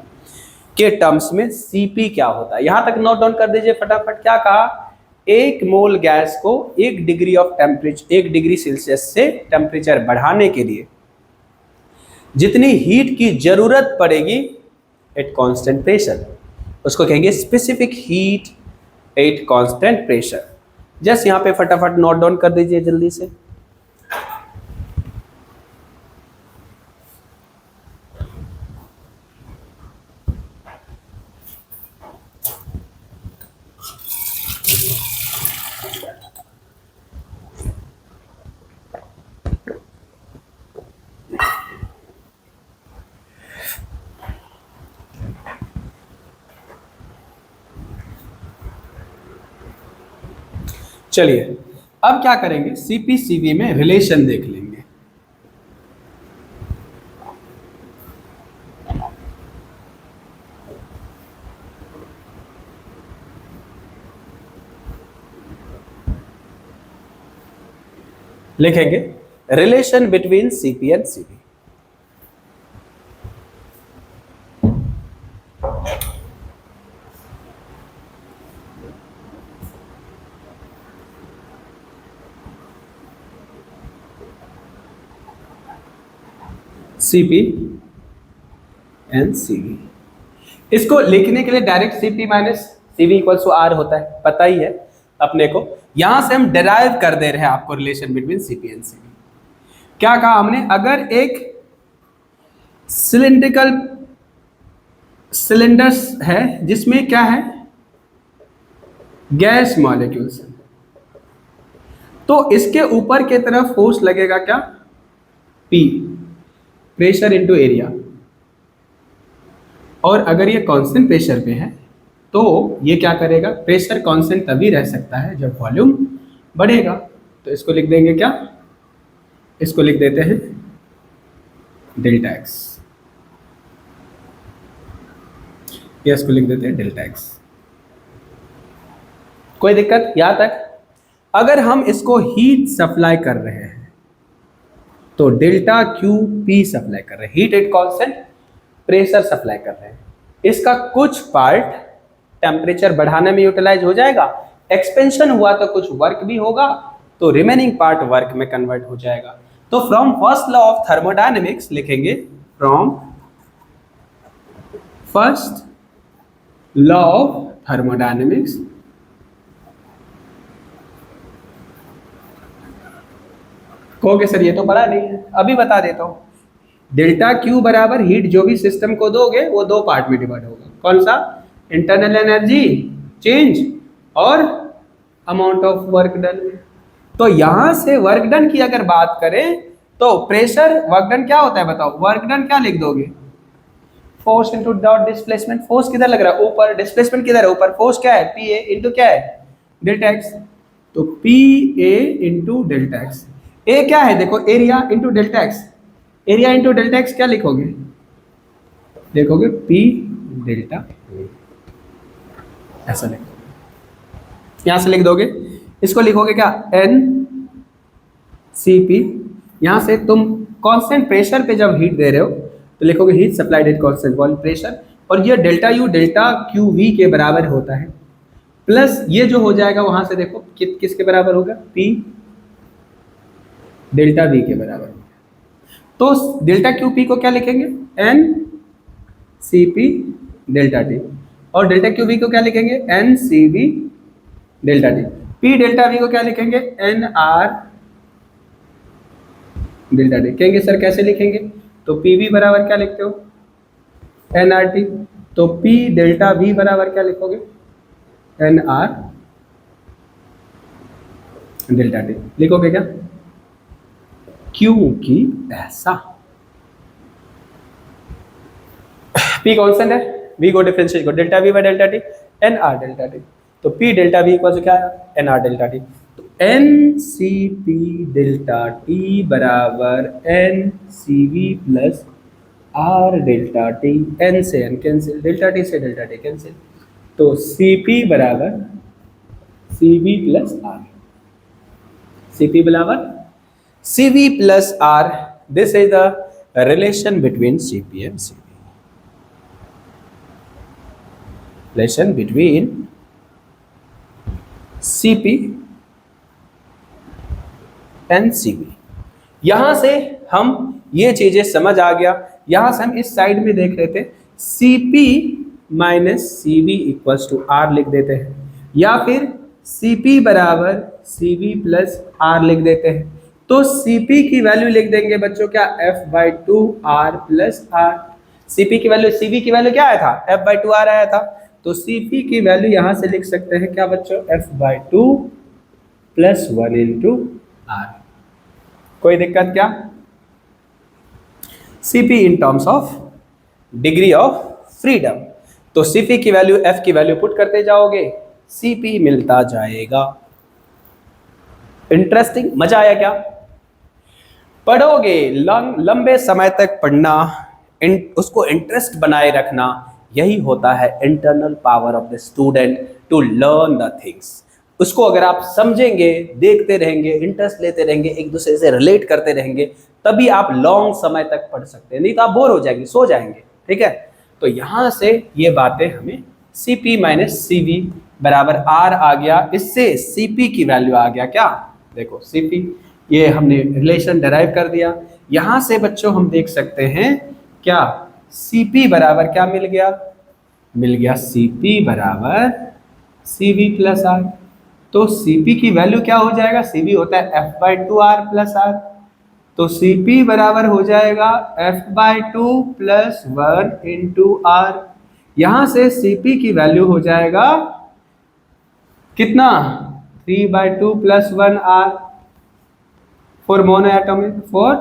के टर्म्स में Cp क्या होता है। यहां तक नोट डाउन कर दीजिए फटाफट। क्या कहा? एक मोल गैस को 1 डिग्री से टेम्परेचर बढ़ाने के लिए जितनी हीट की जरूरत पड़ेगी एट कांस्टेंट प्रेशर, उसको कहेंगे specific heat at constant pressure. Just यहां पे फटाफट नोट डाउन कर दीजिए जल्दी से। चलिए अब क्या करेंगे, सीपीसीवी में रिलेशन देख लेंगे। लिखेंगे relation between CP and CV. CP and CV, इसको लिखने के लिए direct CP minus CV equals to R होता है, पता ही है अपने को। यहां से हम डिराइव कर दे रहे हैं आपको relation between CP and CV. क्या कहा हमने, अगर एक सिलिंड्रिकल सिलेंडर्स है जिसमें क्या है गैस मॉलिक्यूल्स, तो इसके ऊपर की तरफ फोर्स लगेगा क्या, पी, प्रेशर इनटू एरिया। और अगर ये कांस्टेंट प्रेशर पे है तो ये क्या करेगा, प्रेशर कांस्टेंट तभी रह सकता है जब वॉल्यूम बढ़ेगा। तो इसको लिख देंगे क्या, इसको लिख देते हैं डेल्टा एक्स, या इसको लिख देते हैं डेल्टा एक्स। कोई दिक्कत यहां तक? अगर हम इसको हीट सप्लाई कर रहे हैं तो डेल्टा क्यू पी सप्लाई कर रहे हैं, heat at constant pressure supply कर रहे हैं। इसका कुछ पार्ट टेम्परेचर बढ़ाने में यूटिलाइज हो जाएगा, एक्सपेंशन हुआ तो कुछ वर्क भी होगा, तो रिमेनिंग पार्ट वर्क में कन्वर्ट हो जाएगा। तो from first law of thermodynamics लिखेंगे, from first law of thermodynamics कहोगे सर ये तो पढ़ा नहीं है, अभी बता देता हूं। डेल्टा क्यू बराबर हीट जो भी सिस्टम को दोगे वो दो पार्ट में डिवाइड होगा। कौन सा, इंटरनल एनर्जी चेंज और अमाउंट ऑफ वर्क डन। तो यहां से वर्क डन की अगर बात करें तो प्रेशर वर्क डन क्या होता है बताओ, वर्क डन क्या लिख दोगे, force into dot displacement. Force किधर लग रहा है, ऊपर, डिस्प्लेसमेंट किधर है, ऊपर। फोर्स क्या है, पी ए इंटू क्या है, डेल्टा एक्स। तो P A into delta X. A क्या है देखो, area into delta X. Area into delta X क्या लिखोगे, देखोगे पी डेल्टा, ऐसा लिखो, यहां से लिख दोगे। इसको लिखोगे क्या, एन सी पी। यहां से तुम कांस्टेंट प्रेशर पे जब हीट दे रहे हो तो लिखोगे heat supplied at constant volume pressure, और ये delta U delta Q V के बराबर होता है, प्लस ये जो हो जाएगा वहां से देखो किसके बराबर होगा, पी डेल्टा वी के बराबर होगा। तो डेल्टा क्यू पी को क्या लिखेंगे, N C P delta T, और डेल्टा क्यू वी को क्या लिखेंगे, N C V delta T. P delta V को क्या लिखेंगे, एन आर डेल्टा टी। कहेंगे सर कैसे लिखेंगे, तो पी वी बराबर क्या लिखते हो, एन आर टी। तो पी डेल्टा वी बराबर क्या लिखोगे, एन आर डेल्टा टी लिखोगे क्या, क्योंकि ऐसा P कांस्टेंट है, V को डिफरेंशिएट करो, delta V by delta T, N R delta T। तो P delta V equal to क्या है, एन आर डेल्टा T। तो N C P delta T बराबर N C V plus R delta T। N से N cancel, delta T से delta T cancel, तो C P बराबर C V plus R, C P बराबर CV plus R. This is the relation between CP and CV. Relation between Cp and Cv। यहां से हम ये चीजें समझ आ गया। यहां से हम इस साइड में देख रहे थे Cp minus Cv equals to R लिख देते हैं, या फिर Cp बराबर Cv प्लस R लिख देते हैं। तो Cp की वैल्यू लिख देंगे बच्चों क्या, F/2 R plus R। Cp की वैल्यू, Cv की वैल्यू क्या आया था, F/2 R आया था। तो Cp की वैल्यू यहां से लिख सकते हैं क्या बच्चों, F/2 प्लस 1 इंटू R। कोई दिक्कत क्या? Cp in terms of degree of freedom. तो Cp की वैल्यू, F की वैल्यू पुट करते जाओगे, Cp मिलता जाएगा। इंटरेस्टिंग, मजा आया क्या? पढ़ोगे, लंबे समय तक पढ़ना, उसको इंटरेस्ट बनाए रखना, यही होता है internal power of the student to learn the things. उसको अगर आप समझेंगे, देखते रहेंगे, इंटरेस्ट लेते रहेंगे, एक दूसरे से रिलेट करते रहेंगे, तभी आप लॉन्ग समय तक पढ़ सकते हैं, नहीं तो आप बोर हो जाएंगे, सो जाएंगे। ठीक है, तो यहां से ये बातें हमें Cp माइनस Cv बराबर R आ गया, इससे Cp की वैल्यू आ गया क्या, देखो Cp, ये हमने रिलेशन डिराइव कर दिया। यहां से बच्चों हम देख सकते हैं क्या, Cp बराबर क्या मिल गया, मिल गया Cp बराबर Cv प्लस R। तो Cp की वैल्यू क्या हो जाएगा, Cv होता है F/2 R प्लस R। तो Cp बराबर हो जाएगा F/2 प्लस 1 इंटू R। यहां से Cp की वैल्यू हो जाएगा कितना, 3/2 plus 1 R for monoatomic, for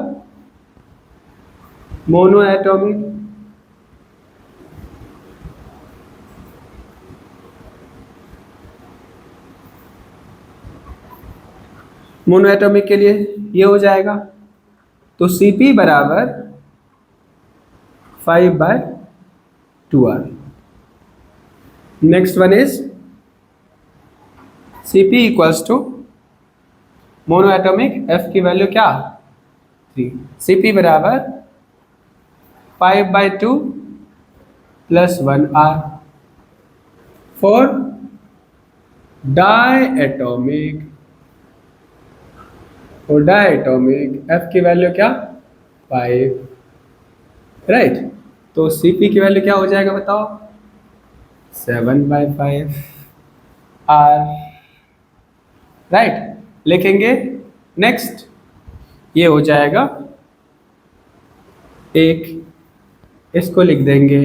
monoatomic. Monoatomic के लिए ये हो जाएगा। तो Cp बराबर 5/2R। Next one is Cp equals to monoatomic, F की वैल्यू क्या, 3। Cp बराबर 5/2 प्लस 1R फॉर डायएटॉमिक। और डायएटॉमिक F की वैल्यू क्या, 5, राइट। तो Cp की वैल्यू क्या हो जाएगा बताओ, 7/5 R, राइट। लिखेंगे नेक्स्ट, ये हो जाएगा 1, इसको लिख देंगे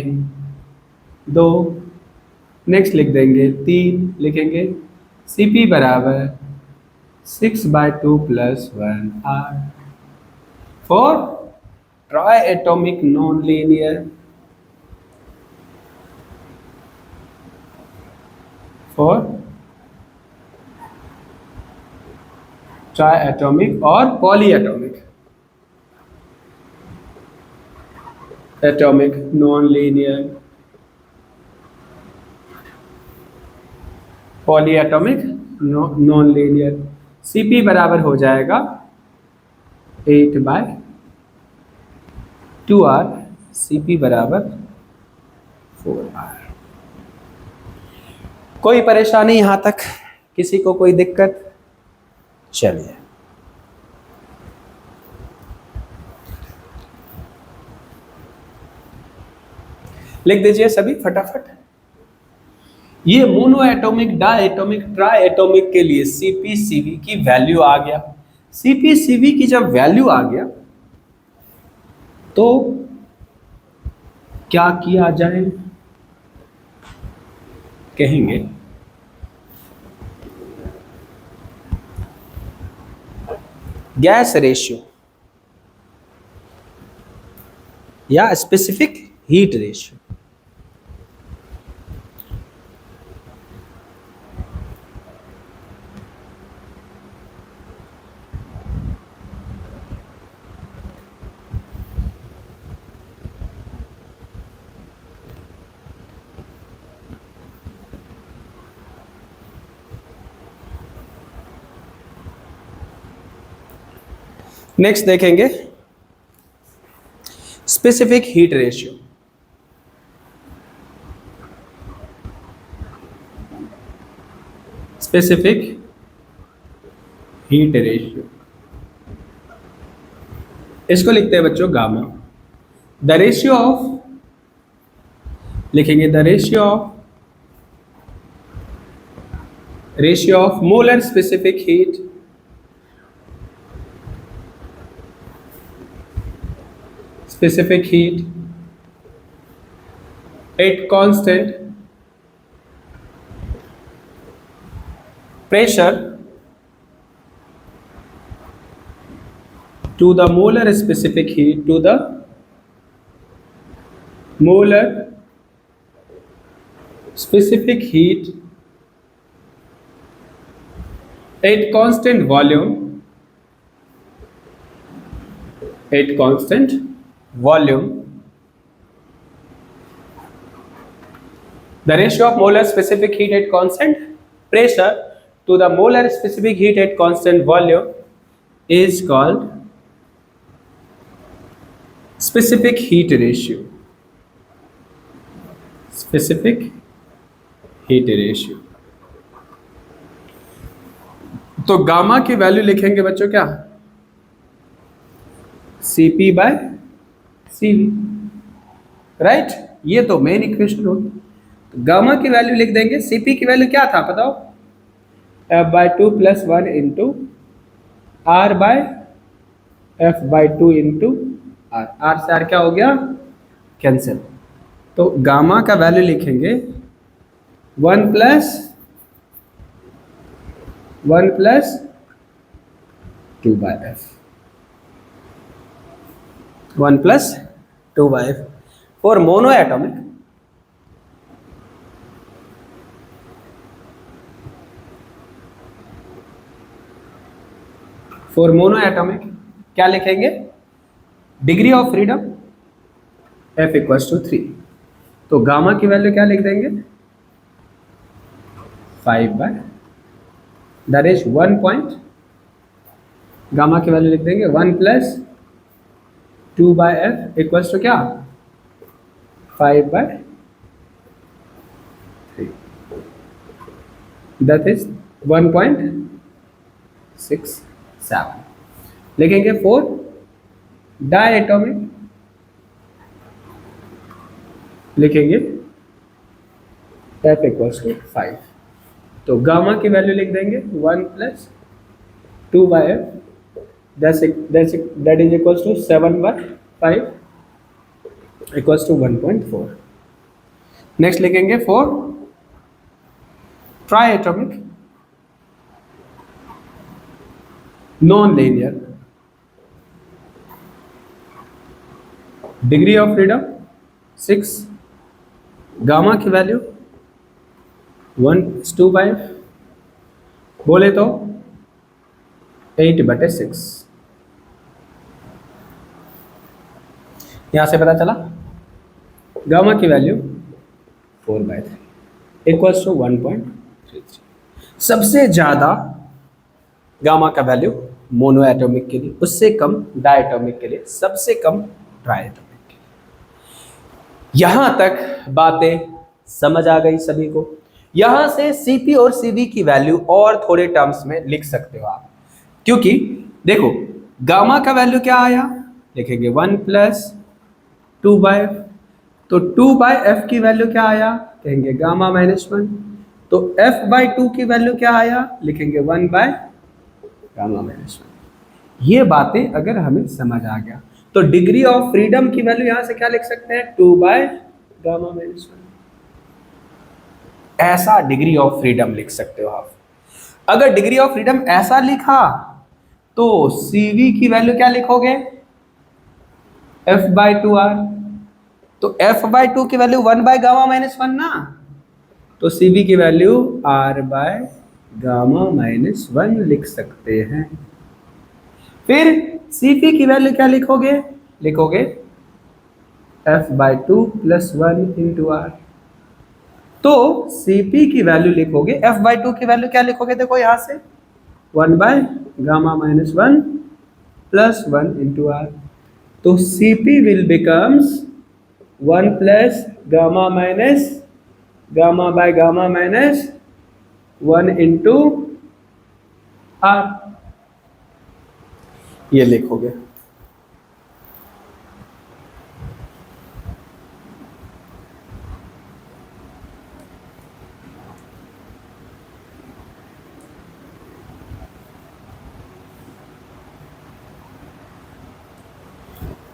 2, नेक्स्ट लिख देंगे 3, लिखेंगे Cp बराबर 6/2 plus 1R for triatomic non linear, for triatomic और polyatomic, atomic non linear, polyatomic non linear. Cp बराबर हो जाएगा 8/2R, Cp बराबर 4R। कोई परेशानी यहां तक, किसी को कोई दिक्कत? चलिए, लिख दीजिए सभी फटाफट। ये मोनोएटॉमिक, डायएटॉमिक, ट्राइएटॉमिक के लिए Cp Cv की वैल्यू आ गया। Cp Cv की जब वैल्यू आ गया तो क्या किया जाए, कहेंगे गैस रेशियो या स्पेसिफिक हीट रेशियो। नेक्स्ट देखेंगे specific heat ratio. Specific heat ratio, इसको लिखते हैं बच्चों गामा। द रेशियो ऑफ, लिखेंगे the ratio of molar specific heat at constant pressure to the molar specific heat at constant volume the ratio of molar specific heat at constant pressure to the molar specific heat at constant volume is called specific heat ratio। तो gamma की value लिखेंगे बच्चों क्या, Cp by Cv, right. ये तो main equation होगी। तो gamma की वैल्यू लिख देंगे, Cp की वैल्यू क्या था बताओ, F/2 + 1 into R/F/2 into R से R क्या हो गया, कैंसिल। तो गामा का वैल्यू लिखेंगे 1 + 2/F, 1 + 2/F for mono atomic. For mono atomic क्या लिखेंगे, डिग्री ऑफ फ्रीडम F = 3। तो गामा की वैल्यू क्या लिख देंगे, 5/, दैट इज 1 पॉइंट, गामा की वैल्यू लिख देंगे 1 + 2/F = क्या, 5/3, दैट इज 1.67। लिखेंगे फॉर डायटोमिक, लिखेंगे F = 5। तो गामा की वैल्यू लिख देंगे 1 + 2/F, that is equals to 7/5 = 1.4। Next लिखेंगे for triatomic non linear, degree of freedom 6, gamma की वैल्यू 1/2/F, बोले तो 8/6। यहां से पता चला गामा की वैल्यू 4/3 = 1.33। सबसे ज्यादा गामा का वैल्यू मोनो एटॉमिक के लिए, उससे कम डायटोमिक के लिए, सबसे कम ट्राइएटॉमिक के लिए। यहां तक बातें समझ आ गई सभी को। यहां से Cp और Cv की वैल्यू और थोड़े टर्म्स में लिख सकते हो आप, क्योंकि देखो गामा का वैल्यू क्या आया, लिखेंगे 1 + 2/F, तो 2/F की वैल्यू क्या आया, कहेंगे गामा -1। तो F/2 की वैल्यू क्या आया, लिखेंगे 1/गामा -1। ये बातें अगर हमें समझ आ गया तो डिग्री ऑफ फ्रीडम की वैल्यू यहां से क्या लिख सकते हैं, 2/गामा -1। ऐसा डिग्री ऑफ फ्रीडम लिख सकते हो आप। अगर डिग्री ऑफ फ्रीडम ऐसा लिखा तो Cv की वैल्यू क्या लिखोगे, F/2R। तो F/2 की वैल्यू 1/गामा -1 ना, तो Cv की वैल्यू R/गामा -1 लिख सकते हैं। फिर Cp की वैल्यू क्या लिखोगे, लिखोगे F/2 + 1 × R। तो Cp की वैल्यू लिखोगे, F/2 की वैल्यू क्या लिखोगे, देखो यहां से 1/गामा -1 + 1 × R। तो Cp will becomes 1 + gamma -, gamma gamma 1 into R, ये लिखोगे।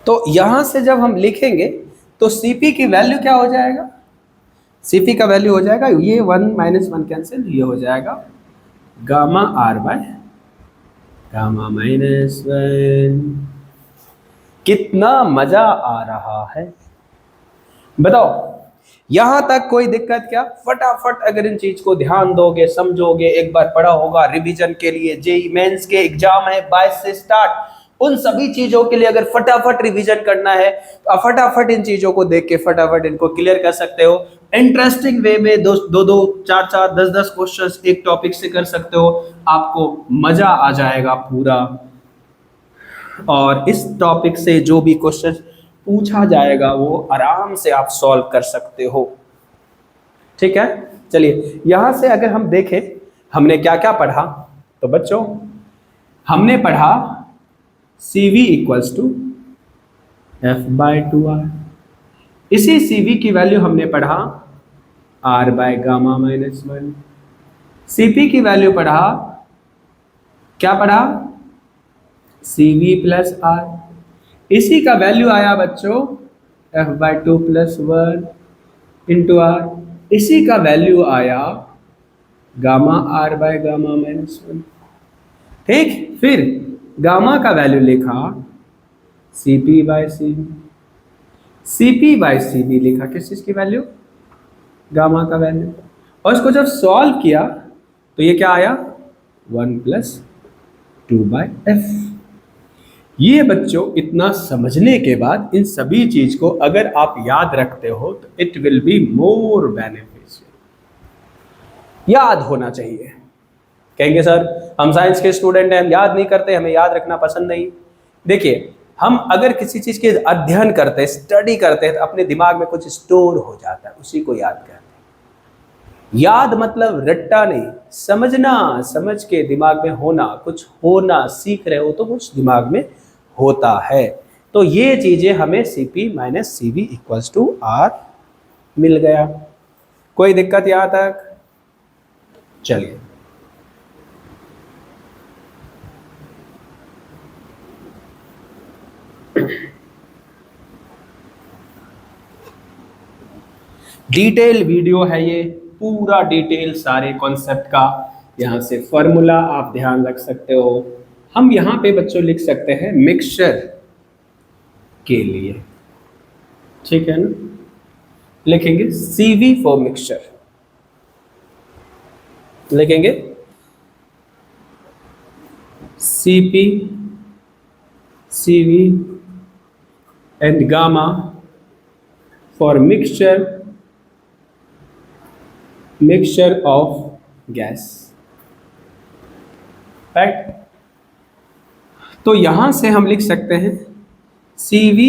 तो यहां से जब हम लिखेंगे तो Cp की वैल्यू क्या हो जाएगा, Cp का वैल्यू हो जाएगा, ये 1 माइनस 1 कैंसिल, ये हो जाएगा gamma R by gamma minus 1। कितना मजा आ रहा है, बताओ यहां तक कोई दिक्कत क्या? फटाफट अगर इन चीज को ध्यान दोगे, समझोगे, एक बार पढ़ा होगा रिवीजन के लिए, जेई मेंस के एग्जाम है 22 से स्टार्ट, उन सभी चीजों के लिए अगर फटाफट रिवीजन करना है तो फटाफट इन चीजों को देख के फटाफट इनको क्लियर कर सकते हो। इंटरेस्टिंग वे में दो दो 4 10 क्वेश्चंस एक टॉपिक से कर सकते हो, आपको मजा आ जाएगा पूरा। और इस टॉपिक से जो भी क्वेश्चन पूछा जाएगा वो आराम से आप सॉल्व कर सकते हो, ठीक है। चलिए यहां से अगर हम देखें हमने क्या क्या पढ़ा, तो बच्चों हमने पढ़ा CV इक्वल्स टू F/2R, इसी CV की वैल्यू हमने पढ़ा R by gamma minus 1, CP की वैल्यू पढ़ा, क्या पढ़ा, CV प्लस R, इसी का वैल्यू आया बच्चों F/2 प्लस 1 इंटू R, इसी का वैल्यू आया gamma R by gamma minus 1, ठीक। फिर गामा का वैल्यू लिखा Cp by Cv, Cp by Cv लिखा किस चीज की वैल्यू, गामा का वैल्यू, और इसको जब सॉल्व किया तो ये क्या आया 1 प्लस 2 बाय एफ। ये बच्चों इतना समझने के बाद इन सभी चीज को अगर आप याद रखते हो तो it will be more beneficial, याद होना चाहिए। कहेंगे सर हम साइंस के स्टूडेंट हैं, हम याद नहीं करते, हमें याद रखना पसंद नहीं। देखिए हम अगर किसी चीज के अध्ययन करते हैं, स्टडी करते हैं, तो अपने दिमाग में कुछ स्टोर हो जाता है, उसी को याद करते हैं। याद मतलब रट्टा नहीं, समझना, समझ के दिमाग में होना, कुछ होना, सीख रहे हो तो कुछ दिमाग में होता है। तो ये चीजें हमें Cp minus Cv equals to R मिल गया। कोई दिक्कत यहां तक? चलिए डिटेल वीडियो है ये, पूरा डिटेल सारे कॉन्सेप्ट का, यहाँ से फॉर्मूला आप ध्यान रख सकते हो। हम यहाँ पे बच्चों लिख सकते हैं मिक्सचर के लिए, ठीक है ना, लिखेंगे CV फॉर मिक्सचर, लिखेंगे Cp CV and gamma for mixture of gas, right. तो यहां से हम लिख सकते हैं CV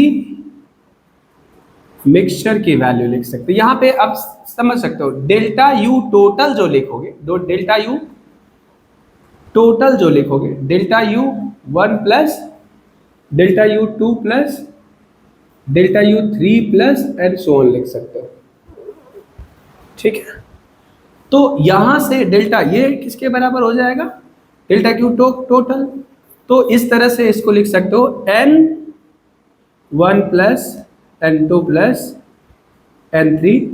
मिक्सचर की वैल्यू लिख सकते हैं। यहां पे अब समझ सकते हो डेल्टा U टोटल जो लिखोगे, डेल्टा U टोटल जो लिखोगे, delta U1 plus delta U2 plus delta U3 plus and so on लिख सकते हो, ठीक है। तो यहां से डेल्टा ये किसके बराबर हो जाएगा, डेल्टा Q टोटल। तो इस तरह से इसको लिख सकते हो N1 plus N2 plus N3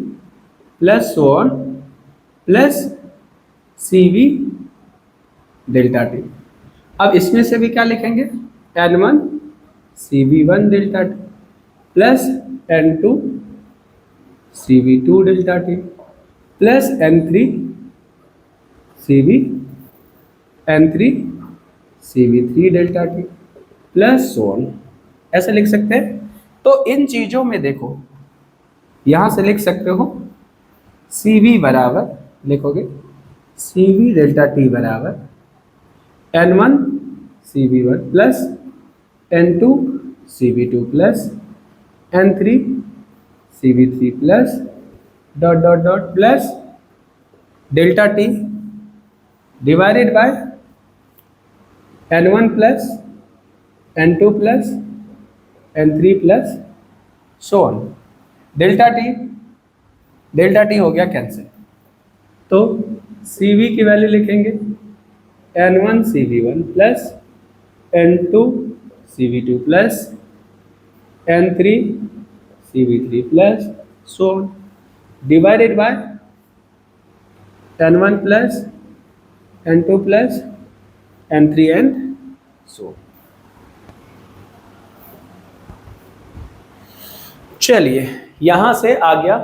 plus so on plus CV delta T। अब इसमें से भी क्या लिखेंगे, N1 CV1 delta T plus N2 CV2 delta T plus N3 CV3 delta T plus so on, ऐसे लिख सकते हैं। तो इन चीजों में देखो यहां से लिख सकते हो CV बराबर लिखोगे CV डेल्टा T बराबर N1 CV1 plus N2 CV2 plus N3 CV3 plus dot dot dot plus delta T divided by N1 plus N2 plus N3 plus so on. Delta T हो गया cancel, तो CV की value लिखेंगे N1 CV1 plus N2 CV2 plus N3 CV3 plus so on, divided by N1 plus N2 plus N3 and सो। चलिए यहां से आ गया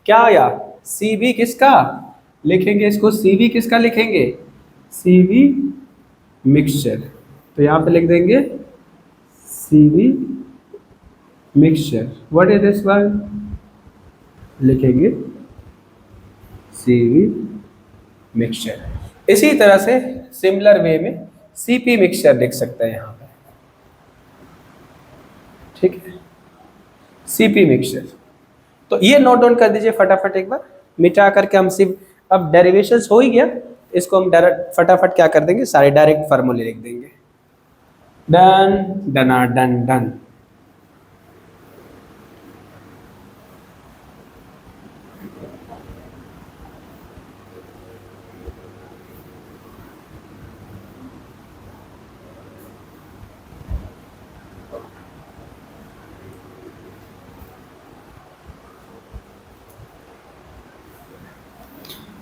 क्या आया, CV किसका लिखेंगे, इसको CV किसका लिखेंगे, CV मिक्सचर। तो यहां पे लिख देंगे CV mixture. What is this one, लिखेंगे CV मिक्सचर। इसी तरह से सिमिलर वे में CP मिक्सचर लिख सकते हैं यहां पे, ठीक है, CP मिक्सचर। तो ये नोट डाउन कर दीजिए फटाफट एक बार, मिटा करके हम सिर्फ अब डेरिवेशंस हो ही गया, इसको हम डायरेक्ट फटाफट क्या कर देंगे, सारे डायरेक्ट फार्मूले लिख देंगे। डन डना डन डन।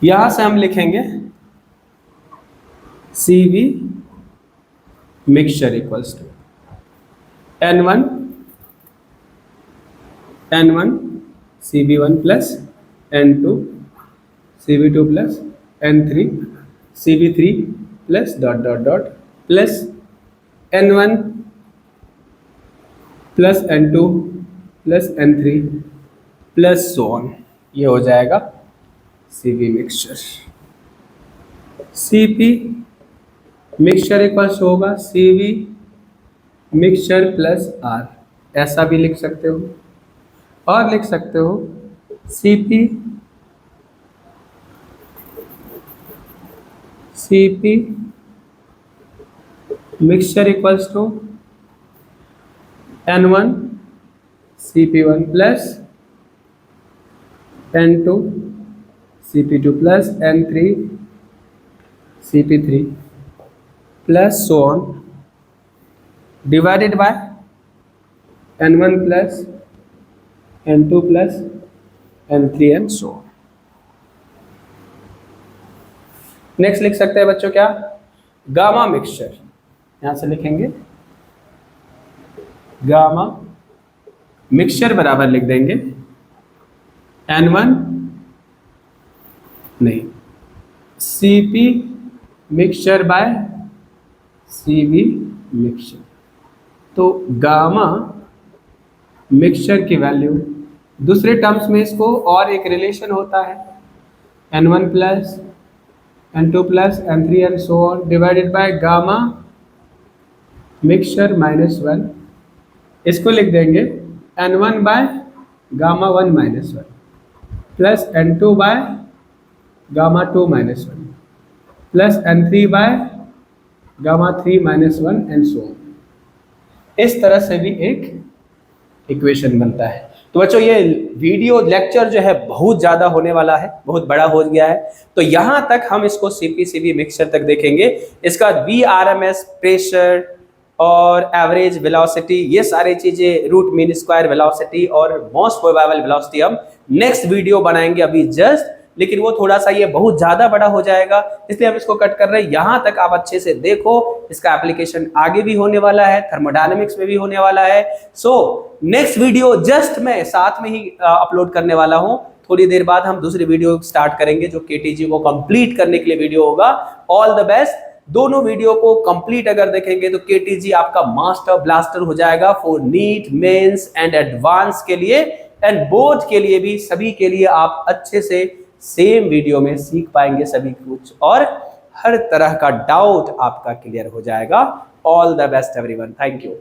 यहां से हम लिखेंगे CV mixture equals to N1 CV1 plus N2 CV2 plus N3 CV3 plus dot dot dot plus N1 plus N2 plus N3 plus so on. ये हो जाएगा CV mixture. CP mixture equals होगा CV मिक्सचर प्लस R, ऐसा भी लिख सकते हो, और लिख सकते हो CP mixture equals to N1 CP1 plus N2 CP2 plus N3 CP3 plus so on, divided by N1 plus N2 plus N3 and so on. Next लिख सकते हैं बच्चों क्या, गामा मिक्सचर। यहां से लिखेंगे गामा मिक्सचर बराबर लिख देंगे N1 नहीं CP mixture by CV mixture. तो गामा मिक्सचर की वैल्यू, दूसरे टर्म्स में इसको और एक रिलेशन होता है N1 plus N2 plus N3 and so on, divided by gamma mixture -1। इसको लिख देंगे N1 by gamma 1 -1 plus N2 by gamma 2 -1 plus N3 by gamma 3 -1 and so on. इस तरह से भी एक इक्वेशन बनता है। तो बच्चों ये वीडियो लेक्चर जो है बहुत ज़्यादा होने वाला है, बहुत बड़ा हो गया है, तो यहाँ तक हम इसको CV मिक्सचर तक देखेंगे। इसका VRMS प्रेशर और एवरेज वेलोसिटी, ये सारी चीज़ें, रूट मीन स्क्वायर वेलोसिटी और मोस्ट प्रोबेबल वेलोसिटी हम नेक्स्ट वीडियो बनाएंगे अभी जस्ट, लेकिन वो थोड़ा सा ये बहुत ज़्यादा बड़ा हो जाएगा, इसलिए हम इसको कट कर रहे हैं। यहाँ तक आप अच्छे से देखो, इसका एप्लीकेशन आगे भी होने वाला है, थर्मोडायनेमिक्स में भी होने वाला है। सो नेक्स्ट वीडियो जस्ट मैं साथ में ही अपलोड करने वाला हूँ। थोड़ी देर बाद हम दूसरी वीडियो स्टार्ट करेंगे जो KTG को कंप्लीट करने के लिए वीडियो होगा। All the best. दोनों वीडियो को कंप्लीट अगर देखेंगे तो KTG आपका मास्टर ब्लास्टर हो जाएगा for NEET, mains and advance के लिए, एंड बोर्ड के लिए भी, सभी के लिए आप अच्छे से सेम वीडियो में सीख पाएंगे सभी कुछ, और हर तरह का डाउट आपका क्लियर हो जाएगा। All the best everyone, thank you.